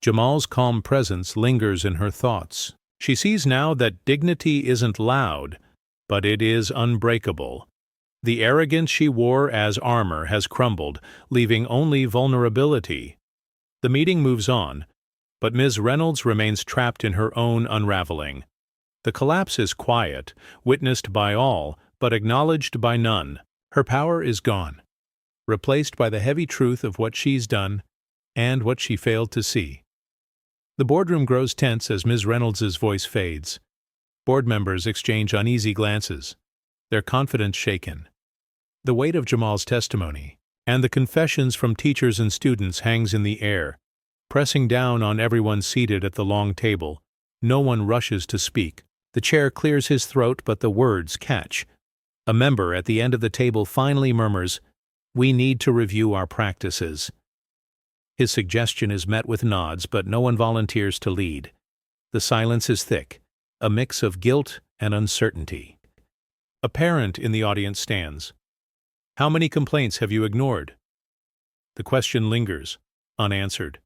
Jamal's calm presence lingers in her thoughts. She sees now that dignity isn't loud, but it is unbreakable. The arrogance she wore as armor has crumbled, leaving only vulnerability. The meeting moves on, but Ms. Reynolds remains trapped in her own unraveling. The collapse is quiet, witnessed by all, but acknowledged by none. Her power is gone, replaced by the heavy truth of what she's done and what she failed to see. The boardroom grows tense as Ms. Reynolds' voice fades. Board members exchange uneasy glances, their confidence shaken. The weight of Jamal's testimony and the confessions from teachers and students hangs in the air, pressing down on everyone seated at the long table. No one rushes to speak. The chair clears his throat, but the words catch. A member at the end of the table finally murmurs, "We need to review our practices." His suggestion is met with nods, but no one volunteers to lead. The silence is thick, a mix of guilt and uncertainty. A parent in the audience stands. "How many complaints have you ignored?" The question lingers, unanswered.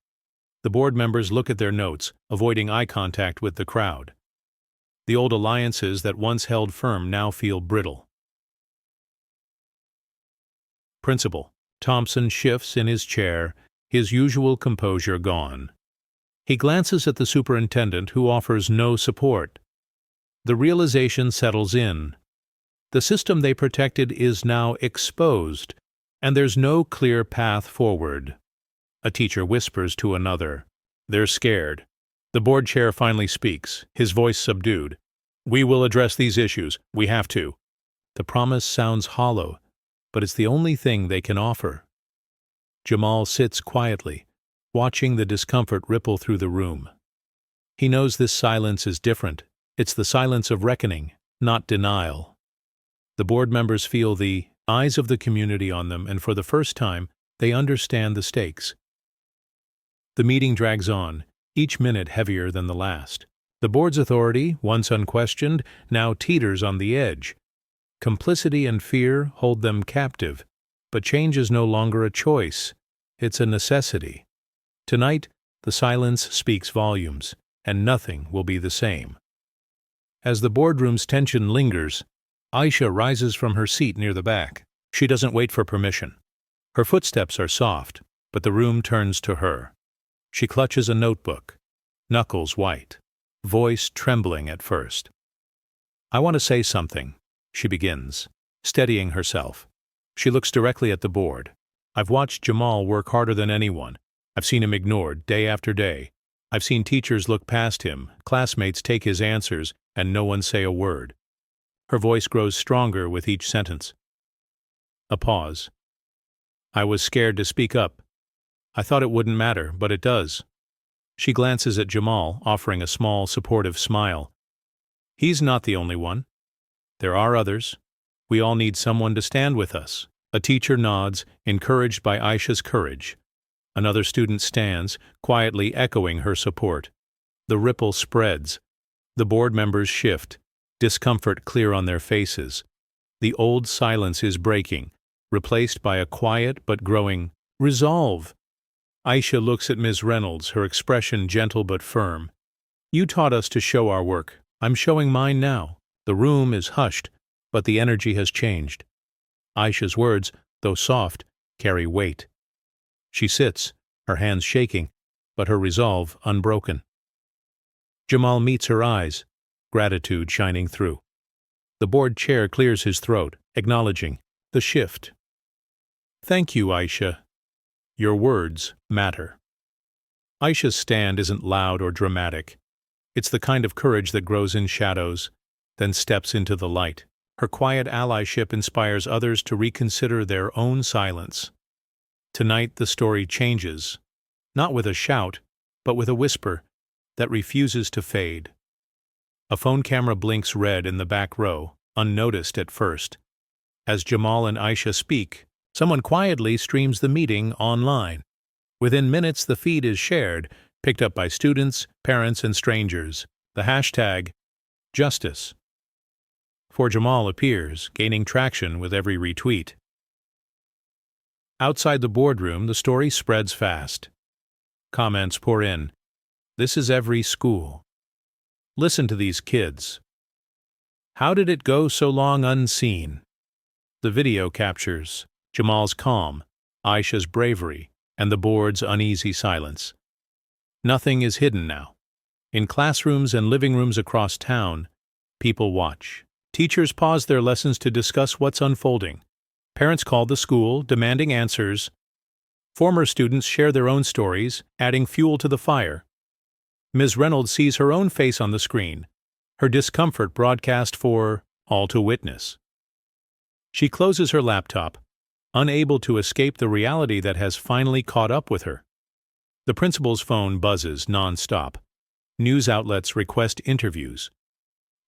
The board members look at their notes, avoiding eye contact with the crowd. The old alliances that once held firm now feel brittle. Principal Thompson shifts in his chair, his usual composure gone. He glances at the superintendent, who offers no support. The realization settles in. The system they protected is now exposed, and there's no clear path forward. A teacher whispers to another. They're scared. The board chair finally speaks, his voice subdued. "We will address these issues. We have to." The promise sounds hollow, but it's the only thing they can offer. Jamal sits quietly, watching the discomfort ripple through the room. He knows this silence is different. It's the silence of reckoning, not denial. The board members feel the eyes of the community on them, and for the first time, they understand the stakes. The meeting drags on, each minute heavier than the last. The board's authority, once unquestioned, now teeters on the edge. Complicity and fear hold them captive, but change is no longer a choice. It's a necessity. Tonight, the silence speaks volumes, and nothing will be the same. As the boardroom's tension lingers, Aisha rises from her seat near the back. She doesn't wait for permission. Her footsteps are soft, but the room turns to her. She clutches a notebook, knuckles white, voice trembling at first. "I want to say something," she begins, steadying herself. She looks directly at the board. "I've watched Jamal work harder than anyone. I've seen him ignored day after day. I've seen teachers look past him, classmates take his answers, and no one say a word." Her voice grows stronger with each sentence. A pause. "I was scared to speak up. I thought it wouldn't matter, but it does." She glances at Jamal, offering a small, supportive smile. "He's not the only one. There are others. We all need someone to stand with us." A teacher nods, encouraged by Aisha's courage. Another student stands, quietly echoing her support. The ripple spreads. The board members shift, discomfort clear on their faces. The old silence is breaking, replaced by a quiet but growing resolve. Aisha looks at Ms. Reynolds, her expression gentle but firm. "You taught us to show our work. I'm showing mine now." The room is hushed, but the energy has changed. Aisha's words, though soft, carry weight. She sits, her hands shaking, but her resolve unbroken. Jamal meets her eyes, gratitude shining through. The board chair clears his throat, acknowledging the shift. "Thank you, Aisha. Your words matter." Aisha's stand isn't loud or dramatic. It's the kind of courage that grows in shadows, then steps into the light. Her quiet allyship inspires others to reconsider their own silence. Tonight the story changes, not with a shout, but with a whisper that refuses to fade. A phone camera blinks red in the back row, unnoticed at first. As Jamal and Aisha speak, someone quietly streams the meeting online. Within minutes the feed is shared, picked up by students, parents, and strangers. The hashtag, Justice for Jamal appears, gaining traction with every retweet. Outside the boardroom, the story spreads fast. Comments pour in. "This is every school. Listen to these kids. How did it go so long unseen?" The video captures Jamal's calm, Aisha's bravery, and the board's uneasy silence. Nothing is hidden now. In classrooms and living rooms across town, people watch. Teachers pause their lessons to discuss what's unfolding. Parents call the school, demanding answers. Former students share their own stories, adding fuel to the fire. Ms. Reynolds sees her own face on the screen, her discomfort broadcast for all to witness. She closes her laptop, unable to escape the reality that has finally caught up with her. The principal's phone buzzes non-stop. News outlets request interviews.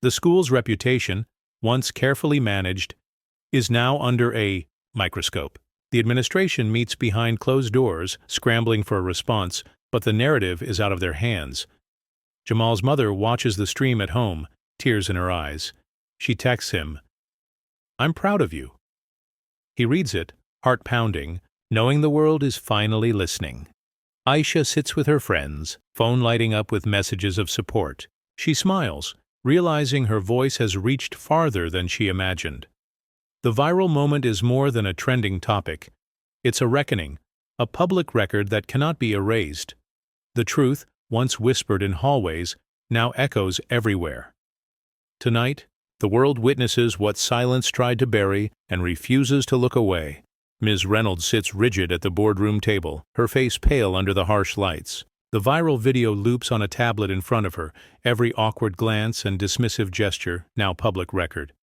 The school's reputation, once carefully managed, is now under a microscope. The administration meets behind closed doors, scrambling for a response, but the narrative is out of their hands. Jamal's mother watches the stream at home, tears in her eyes. She texts him, "I'm proud of you." He reads it, heart pounding, knowing the world is finally listening. Aisha sits with her friends, phone lighting up with messages of support. She smiles, realizing her voice has reached farther than she imagined. The viral moment is more than a trending topic. It's a reckoning, a public record that cannot be erased. The truth, once whispered in hallways, now echoes everywhere. Tonight, the world witnesses what silence tried to bury and refuses to look away. Ms. Reynolds sits rigid at the boardroom table, her face pale under the harsh lights. The viral video loops on a tablet in front of her, every awkward glance and dismissive gesture now public record.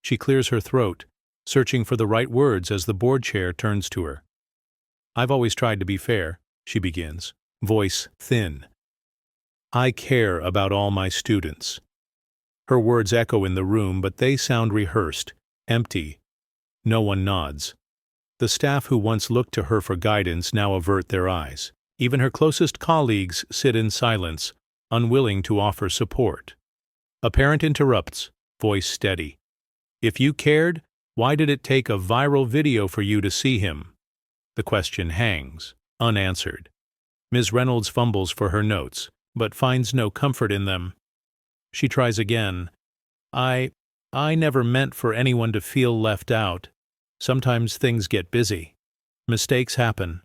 She clears her throat, searching for the right words as the board chair turns to her. "I've always tried to be fair," she begins, voice thin. "I care about all my students." Her words echo in the room, but they sound rehearsed, empty. No one nods. The staff who once looked to her for guidance now avert their eyes. Even her closest colleagues sit in silence, unwilling to offer support. A parent interrupts, voice steady. "If you cared, why did it take a viral video for you to see him?" The question hangs, unanswered. Ms. Reynolds fumbles for her notes, but finds no comfort in them. She tries again. I never meant for anyone to feel left out. Sometimes things get busy. Mistakes happen."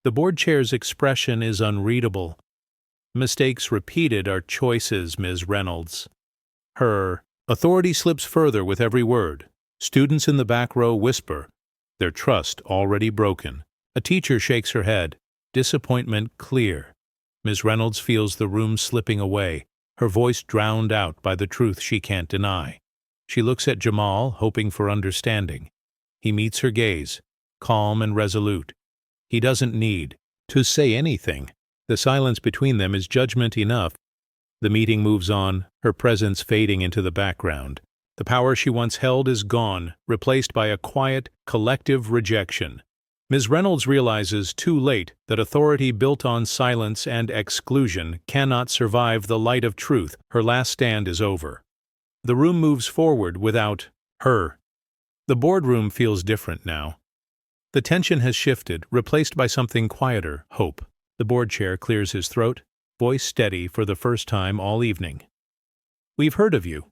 The board chair's expression is unreadable. "Mistakes repeated are choices, Ms. Reynolds." Her authority slips further with every word. Students in the back row whisper, their trust already broken. A teacher shakes her head, disappointment clear. Ms. Reynolds feels the room slipping away, her voice drowned out by the truth she can't deny. She looks at Jamal, hoping for understanding. He meets her gaze, calm and resolute. He doesn't need to say anything. The silence between them is judgment enough. The meeting moves on, her presence fading into the background. The power she once held is gone, replaced by a quiet, collective rejection. Ms. Reynolds realizes too late that authority built on silence and exclusion cannot survive the light of truth. Her last stand is over. The room moves forward without her. The boardroom feels different now. The tension has shifted, replaced by something quieter, hope. The board chair clears his throat, voice steady for the first time all evening. "We've heard of you.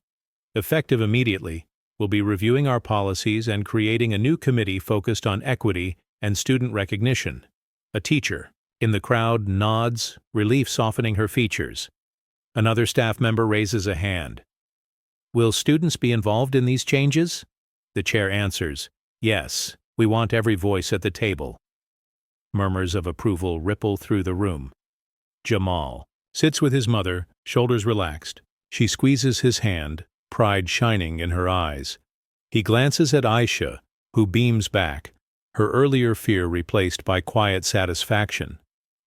Effective immediately, we'll be reviewing our policies and creating a new committee focused on equity and student recognition." A teacher in the crowd nods, relief softening her features. Another staff member raises a hand. "Will students be involved in these changes?" The chair answers, "Yes, we want every voice at the table." Murmurs of approval ripple through the room. Jamal sits with his mother, shoulders relaxed. She squeezes his hand, pride shining in her eyes. He glances at Aisha, who beams back, her earlier fear replaced by quiet satisfaction.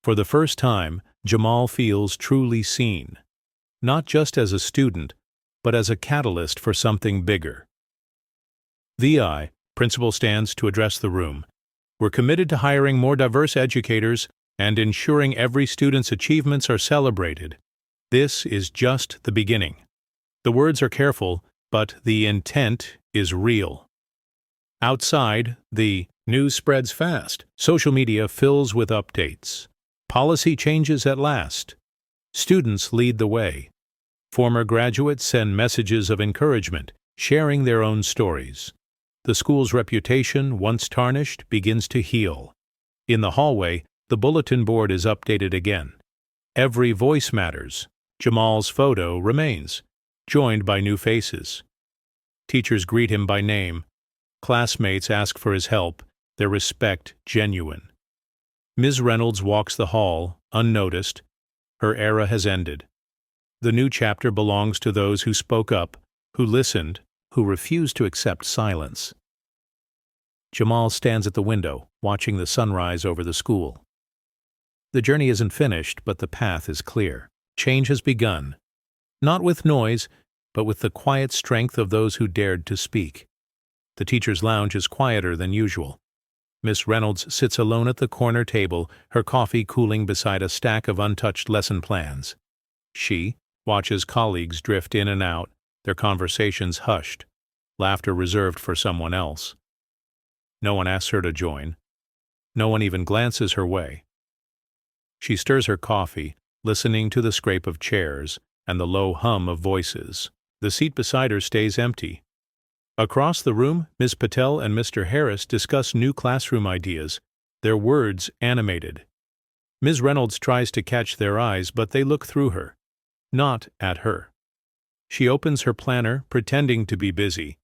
For the first time, Jamal feels truly seen, not just as a student, but as a catalyst for something bigger. The principal stands to address the room. "We're committed to hiring more diverse educators and ensuring every student's achievements are celebrated. This is just the beginning." The words are careful, but the intent is real. Outside, the news spreads fast. Social media fills with updates. Policy changes at last. Students lead the way. Former graduates send messages of encouragement, sharing their own stories. The school's reputation, once tarnished, begins to heal. In the hallway, the bulletin board is updated again. Every voice matters. Jamal's photo remains, joined by new faces. Teachers greet him by name. Classmates ask for his help, their respect genuine. Ms. Reynolds walks the hall, unnoticed. Her era has ended. The new chapter belongs to those who spoke up, who listened, who refused to accept silence. Jamal stands at the window, watching the sunrise over the school. The journey isn't finished, but the path is clear. Change has begun, not with noise, but with the quiet strength of those who dared to speak. The teacher's lounge is quieter than usual. Miss Reynolds sits alone at the corner table, her coffee cooling beside a stack of untouched lesson plans. She watches colleagues drift in and out, their conversations hushed, laughter reserved for someone else. No one asks her to join. No one even glances her way. She stirs her coffee, listening to the scrape of chairs and the low hum of voices. The seat beside her stays empty. Across the room, Ms. Patel and Mr. Harris discuss new classroom ideas, their words animated. Ms. Reynolds tries to catch their eyes, but they look through her, not at her. She opens her planner, pretending to be busy.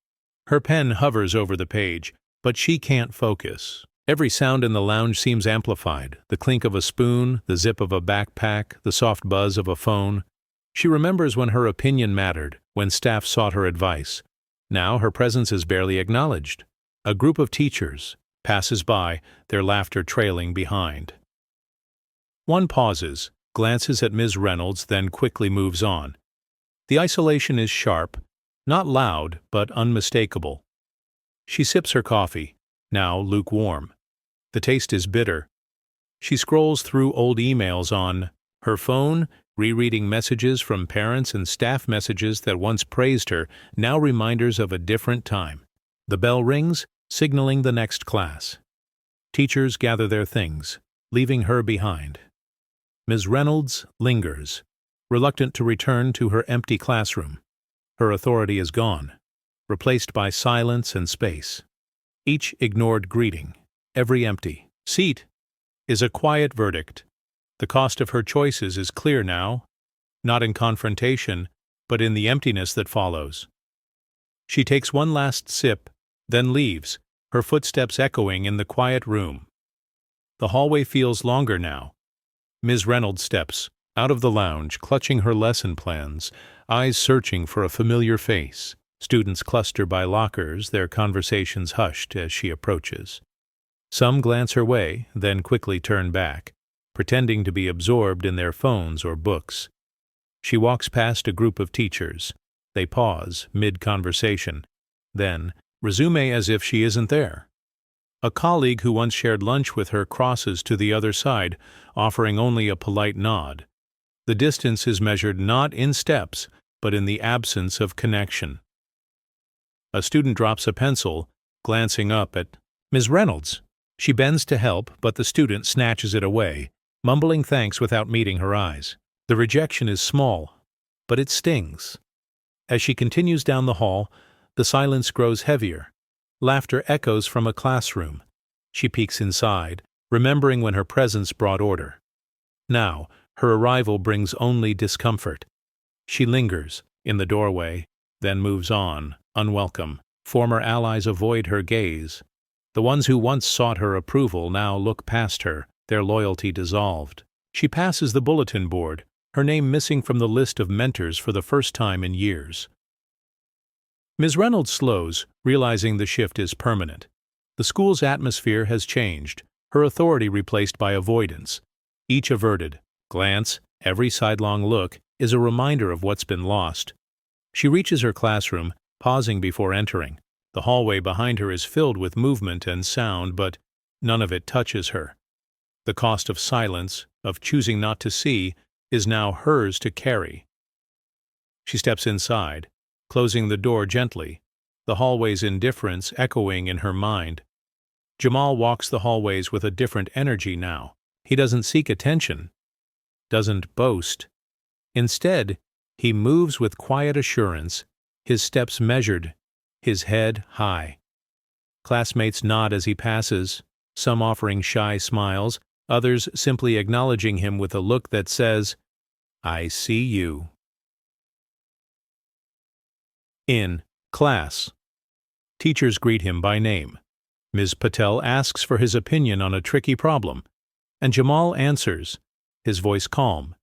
Her pen hovers over the page, but she can't focus. Every sound in the lounge seems amplified, the clink of a spoon, the zip of a backpack, the soft buzz of a phone. She remembers when her opinion mattered, when staff sought her advice. Now her presence is barely acknowledged. A group of teachers passes by, their laughter trailing behind. One pauses, glances at Ms. Reynolds, then quickly moves on. The isolation is sharp, not loud, but unmistakable. She sips her coffee, now lukewarm. The taste is bitter. She scrolls through old emails on her phone, rereading messages from parents and staff, messages that once praised her, now reminders of a different time. The bell rings, signaling the next class. Teachers gather their things, leaving her behind. Ms. Reynolds lingers, reluctant to return to her empty classroom. Her authority is gone, replaced by silence and space. Each ignored greeting, every empty seat, is a quiet verdict. The cost of her choices is clear now, not in confrontation, but in the emptiness that follows. She takes one last sip, then leaves, her footsteps echoing in the quiet room. The hallway feels longer now. Ms. Reynolds steps out of the lounge, clutching her lesson plans, eyes searching for a familiar face. Students cluster by lockers, their conversations hushed as she approaches. Some glance her way, then quickly turn back, pretending to be absorbed in their phones or books. She walks past a group of teachers. They pause, mid-conversation, then resume as if she isn't there. A colleague who once shared lunch with her crosses to the other side, offering only a polite nod. The distance is measured not in steps, but in the absence of connection. A student drops a pencil, glancing up at Ms. Reynolds. She bends to help, but the student snatches it away, mumbling thanks without meeting her eyes. The rejection is small, but it stings. As she continues down the hall, the silence grows heavier. Laughter echoes from a classroom. She peeks inside, remembering when her presence brought order. Now, her arrival brings only discomfort. She lingers in the doorway, then moves on, unwelcome. Former allies avoid her gaze. The ones who once sought her approval now look past her, their loyalty dissolved. She passes the bulletin board, her name missing from the list of mentors for the first time in years. Ms. Reynolds slows, realizing the shift is permanent. The school's atmosphere has changed, her authority replaced by avoidance. Each averted glance, every sidelong look, is a reminder of what's been lost. She reaches her classroom, pausing before entering. The hallway behind her is filled with movement and sound, but none of it touches her. The cost of silence, of choosing not to see, is now hers to carry. She steps inside, closing the door gently, the hallway's indifference echoing in her mind. Jamal walks the hallways with a different energy now. He doesn't seek attention, doesn't boast. Instead, he moves with quiet assurance, his steps measured, his head high. Classmates nod as he passes, some offering shy smiles, others simply acknowledging him with a look that says, "I see you." In class, teachers greet him by name. Ms. Patel asks for his opinion on a tricky problem, and Jamal answers, his voice calm,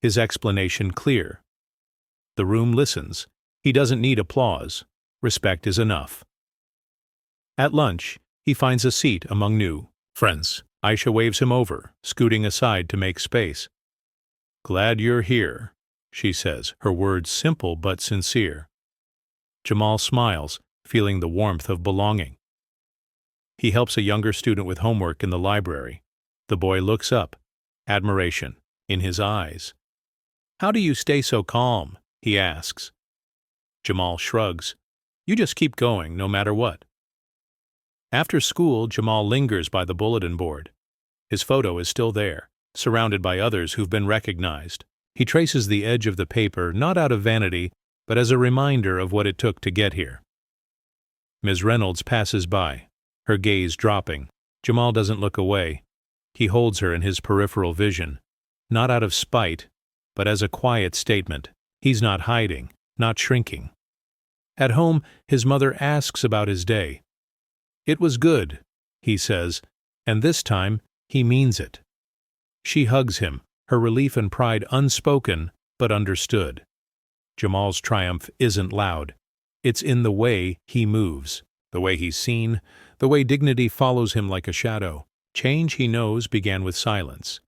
his explanation clear. The room listens. He doesn't need applause. Respect is enough. At lunch, he finds a seat among new friends. Aisha waves him over, scooting aside to make space. "Glad you're here," she says, her words simple but sincere. Jamal smiles, feeling the warmth of belonging. He helps a younger student with homework in the library. The boy looks up, admiration in his eyes. "How do you stay so calm?" he asks. Jamal shrugs. "You just keep going, no matter what." After school, Jamal lingers by the bulletin board. His photo is still there, surrounded by others who've been recognized. He traces the edge of the paper, not out of vanity, but as a reminder of what it took to get here. Ms. Reynolds passes by, her gaze dropping. Jamal doesn't look away. He holds her in his peripheral vision, not out of spite, but as a quiet statement. He's not hiding, not shrinking. At home, his mother asks about his day. "It was good," he says, and this time he means it. She hugs him, her relief and pride unspoken but understood. Jamal's triumph isn't loud. It's in the way he moves, the way he's seen, the way dignity follows him like a shadow. Change, he knows, began with silence.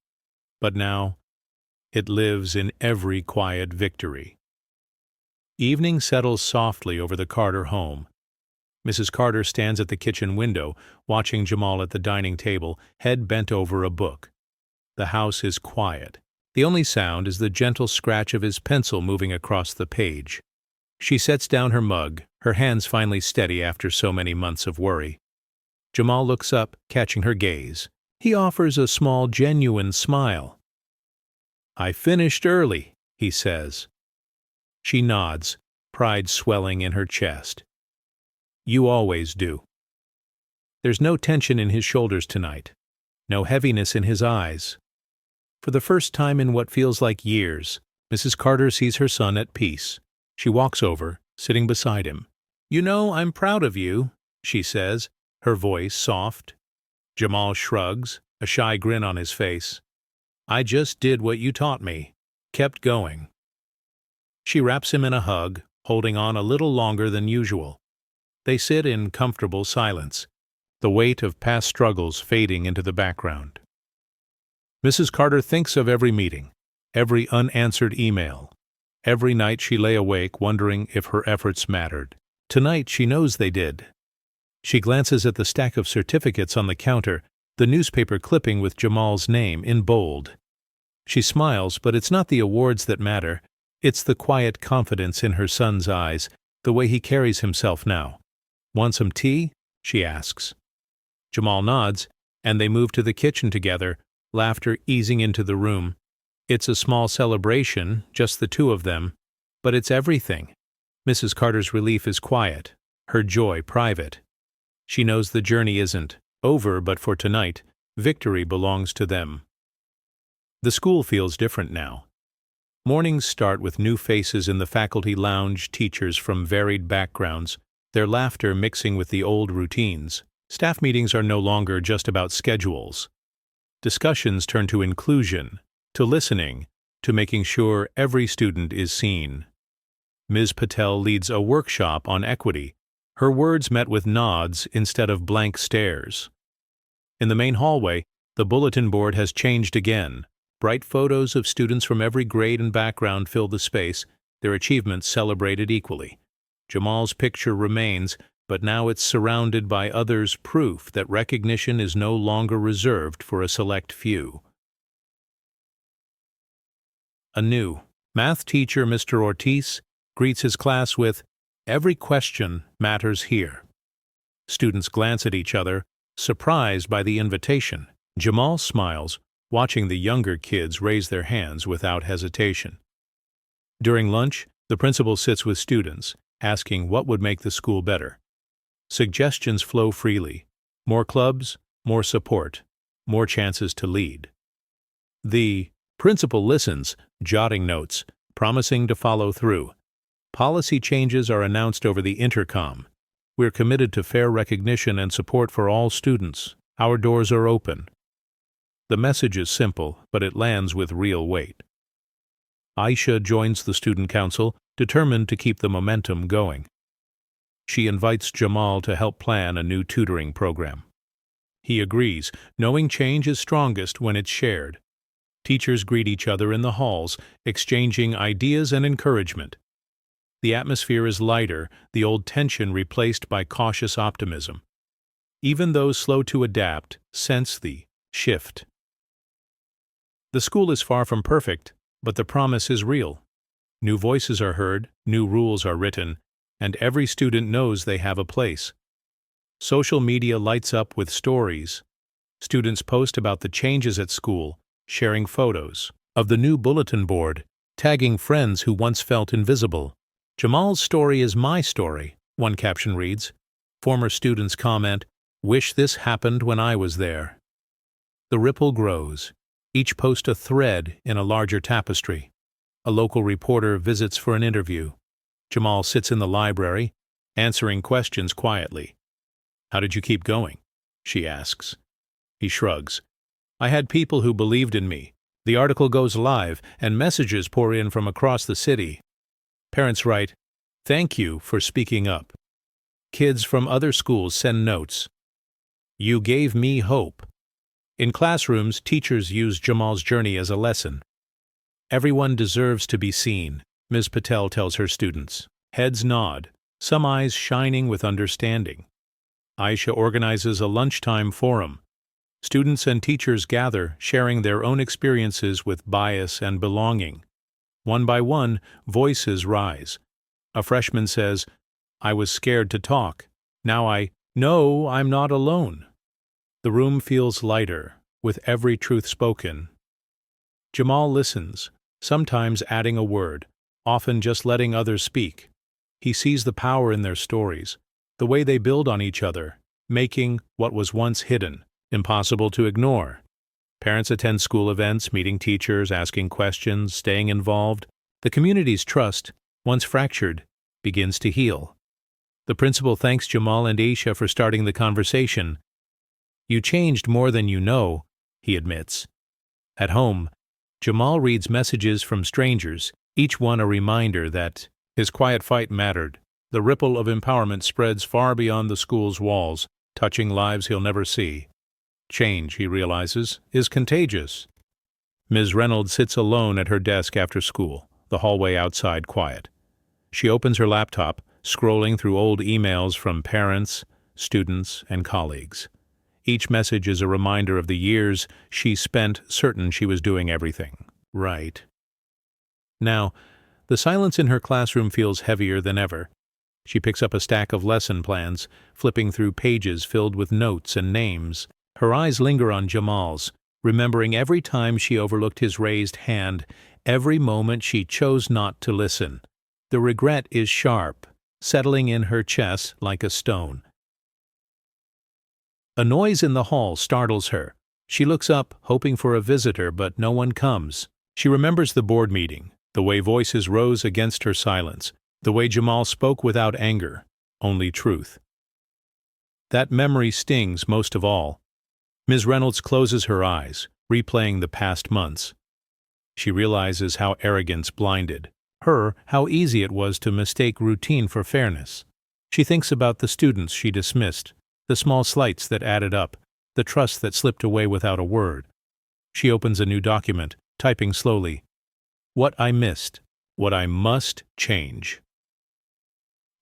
But now, it lives in every quiet victory. Evening settles softly over the Carter home. Mrs. Carter stands at the kitchen window, watching Jamal at the dining table, head bent over a book. The house is quiet. The only sound is the gentle scratch of his pencil moving across the page. She sets down her mug, her hands finally steady after so many months of worry. Jamal looks up, catching her gaze. He offers a small, genuine smile. "I finished early," he says. She nods, pride swelling in her chest. "You always do." There's no tension in his shoulders tonight, no heaviness in his eyes. For the first time in what feels like years, Mrs. Carter sees her son at peace. She walks over, sitting beside him. "You know, I'm proud of you," she says, her voice soft. Jamal shrugs, a shy grin on his face. "I just did what you taught me. Kept going." She wraps him in a hug, holding on a little longer than usual. They sit in comfortable silence, the weight of past struggles fading into the background. Mrs. Carter thinks of every meeting, every unanswered email. Every night she lay awake wondering if her efforts mattered. Tonight she knows they did. She glances at the stack of certificates on the counter, the newspaper clipping with Jamal's name in bold. She smiles, but it's not the awards that matter. It's the quiet confidence in her son's eyes, the way he carries himself now. "Want some tea?" she asks. Jamal nods, and they move to the kitchen together, laughter easing into the room. It's a small celebration, just the two of them, but it's everything. Mrs. Carter's relief is quiet, her joy private. She knows the journey isn't over, but for tonight, victory belongs to them. The school feels different now. Mornings start with new faces in the faculty lounge, teachers from varied backgrounds, their laughter mixing with the old routines. Staff meetings are no longer just about schedules. Discussions turn to inclusion, to listening, to making sure every student is seen. Ms. Patel leads a workshop on equity, her words met with nods instead of blank stares. In the main hallway, the bulletin board has changed again. Bright photos of students from every grade and background fill the space, their achievements celebrated equally. Jamal's picture remains, but now it's surrounded by others' proof that recognition is no longer reserved for a select few. A new math teacher, Mr. Ortiz, greets his class with, "Every question matters here." Students glance at each other, surprised by the invitation. Jamal smiles, watching the younger kids raise their hands without hesitation. During lunch, the principal sits with students, asking what would make the school better. Suggestions flow freely. More clubs, more support, more chances to lead. The principal listens, jotting notes, promising to follow through. Policy changes are announced over the intercom. We're committed to fair recognition and support for all students. Our doors are open. The message is simple, but it lands with real weight. Aisha joins the student council, determined to keep the momentum going. She invites Jamal to help plan a new tutoring program. He agrees, knowing change is strongest when it's shared. Teachers greet each other in the halls, exchanging ideas and encouragement. The atmosphere is lighter, the old tension replaced by cautious optimism. Even those slow to adapt sense the shift. The school is far from perfect, but the promise is real. New voices are heard, new rules are written, and every student knows they have a place. Social media lights up with stories. Students post about the changes at school, sharing photos of the new bulletin board, tagging friends who once felt invisible. "Jamal's story is my story," one caption reads. Former students comment, "Wish this happened when I was there." The ripple grows, each post a thread in a larger tapestry. A local reporter visits for an interview. Jamal sits in the library, answering questions quietly. "How did you keep going?" she asks. He shrugs. "I had people who believed in me. The article goes live, and messages pour in from across the city. Parents write, 'Thank you for speaking up.' Kids from other schools send notes. 'You gave me hope.' In classrooms, teachers use Jamal's journey as a lesson. Everyone deserves to be seen, Ms. Patel tells her students. Heads nod, some eyes shining with understanding. Aisha organizes a lunchtime forum. Students and teachers gather, sharing their own experiences with bias and belonging. One by one, voices rise. A freshman says, "I was scared to talk. Now I know I'm not alone." The room feels lighter, with every truth spoken. Jamal listens, sometimes adding a word, often just letting others speak. He sees the power in their stories, the way they build on each other, making what was once hidden impossible to ignore. Parents attend school events, meeting teachers, asking questions, staying involved. The community's trust, once fractured, begins to heal. The principal thanks Jamal and Aisha for starting the conversation. "You changed more than you know," he admits. At home, Jamal reads messages from strangers, each one a reminder that his quiet fight mattered. The ripple of empowerment spreads far beyond the school's walls, touching lives he'll never see. Change, he realizes, is contagious. Ms. Reynolds sits alone at her desk after school, the hallway outside quiet. She opens her laptop, scrolling through old emails from parents, students, and colleagues. Each message is a reminder of the years she spent certain she was doing everything right. Now, the silence in her classroom feels heavier than ever. She picks up a stack of lesson plans, flipping through pages filled with notes and names. Her eyes linger on Jamal's, remembering every time she overlooked his raised hand, every moment she chose not to listen. The regret is sharp, settling in her chest like a stone. A noise in the hall startles her. She looks up, hoping for a visitor, but no one comes. She remembers the board meeting, the way voices rose against her silence, the way Jamal spoke without anger, only truth. That memory stings most of all. Ms. Reynolds closes her eyes, replaying the past months. She realizes how arrogance blinded her, how easy it was to mistake routine for fairness. She thinks about the students she dismissed, the small slights that added up, the trust that slipped away without a word. She opens a new document, typing slowly, "What I missed, what I must change."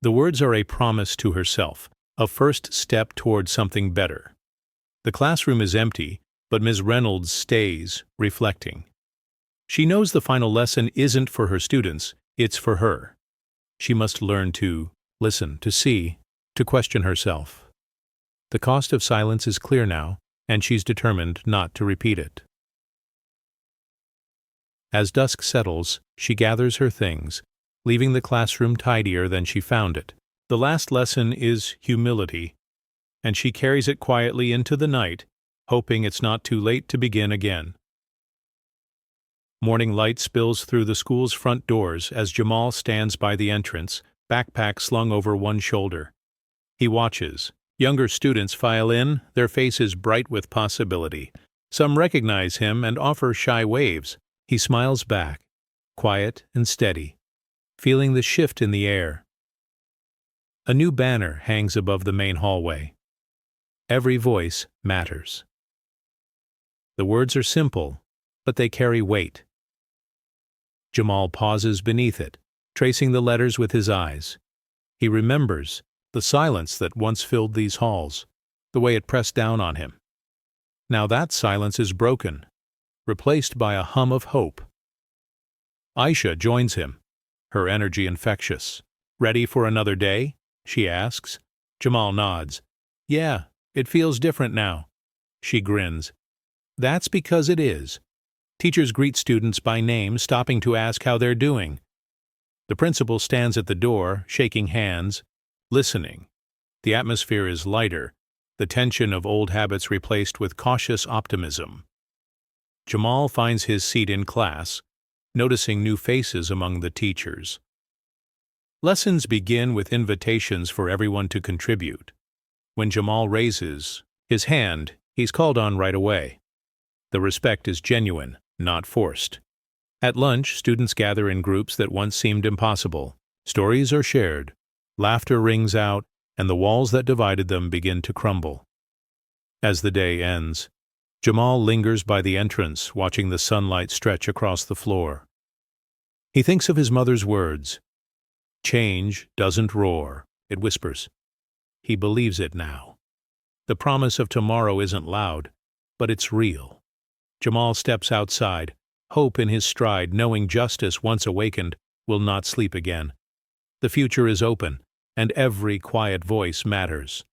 The words are a promise to herself, a first step toward something better. The classroom is empty, but Ms. Reynolds stays, reflecting. She knows the final lesson isn't for her students, it's for her. She must learn to listen, to see, to question herself. The cost of silence is clear now, and she's determined not to repeat it. As dusk settles, she gathers her things, leaving the classroom tidier than she found it. The last lesson is humility, and she carries it quietly into the night, hoping it's not too late to begin again. Morning light spills through the school's front doors as Jamal stands by the entrance, backpack slung over one shoulder. He watches. Younger students file in, their faces bright with possibility. Some recognize him and offer shy waves. He smiles back, quiet and steady, feeling the shift in the air. A new banner hangs above the main hallway. Every voice matters. The words are simple, but they carry weight. Jamal pauses beneath it, tracing the letters with his eyes. He remembers the silence that once filled these halls, the way it pressed down on him. Now that silence is broken, replaced by a hum of hope. Aisha joins him, her energy infectious. "Ready for another day?" she asks. Jamal nods. "Yeah, it feels different now." She grins. "That's because it is." Teachers greet students by name, stopping to ask how they're doing. The principal stands at the door, shaking hands, listening. The atmosphere is lighter, the tension of old habits replaced with cautious optimism. Jamal finds his seat in class, noticing new faces among the teachers. Lessons begin with invitations for everyone to contribute. When Jamal raises his hand, he's called on right away. The respect is genuine, not forced. At lunch, students gather in groups that once seemed impossible. Stories are shared, laughter rings out, and the walls that divided them begin to crumble. As the day ends, Jamal lingers by the entrance, watching the sunlight stretch across the floor. He thinks of his mother's words. "Change doesn't roar," it whispers. He believes it now. The promise of tomorrow isn't loud, but it's real. Jamal steps outside, hope in his stride, knowing justice, once awakened, will not sleep again. The future is open, and every quiet voice matters.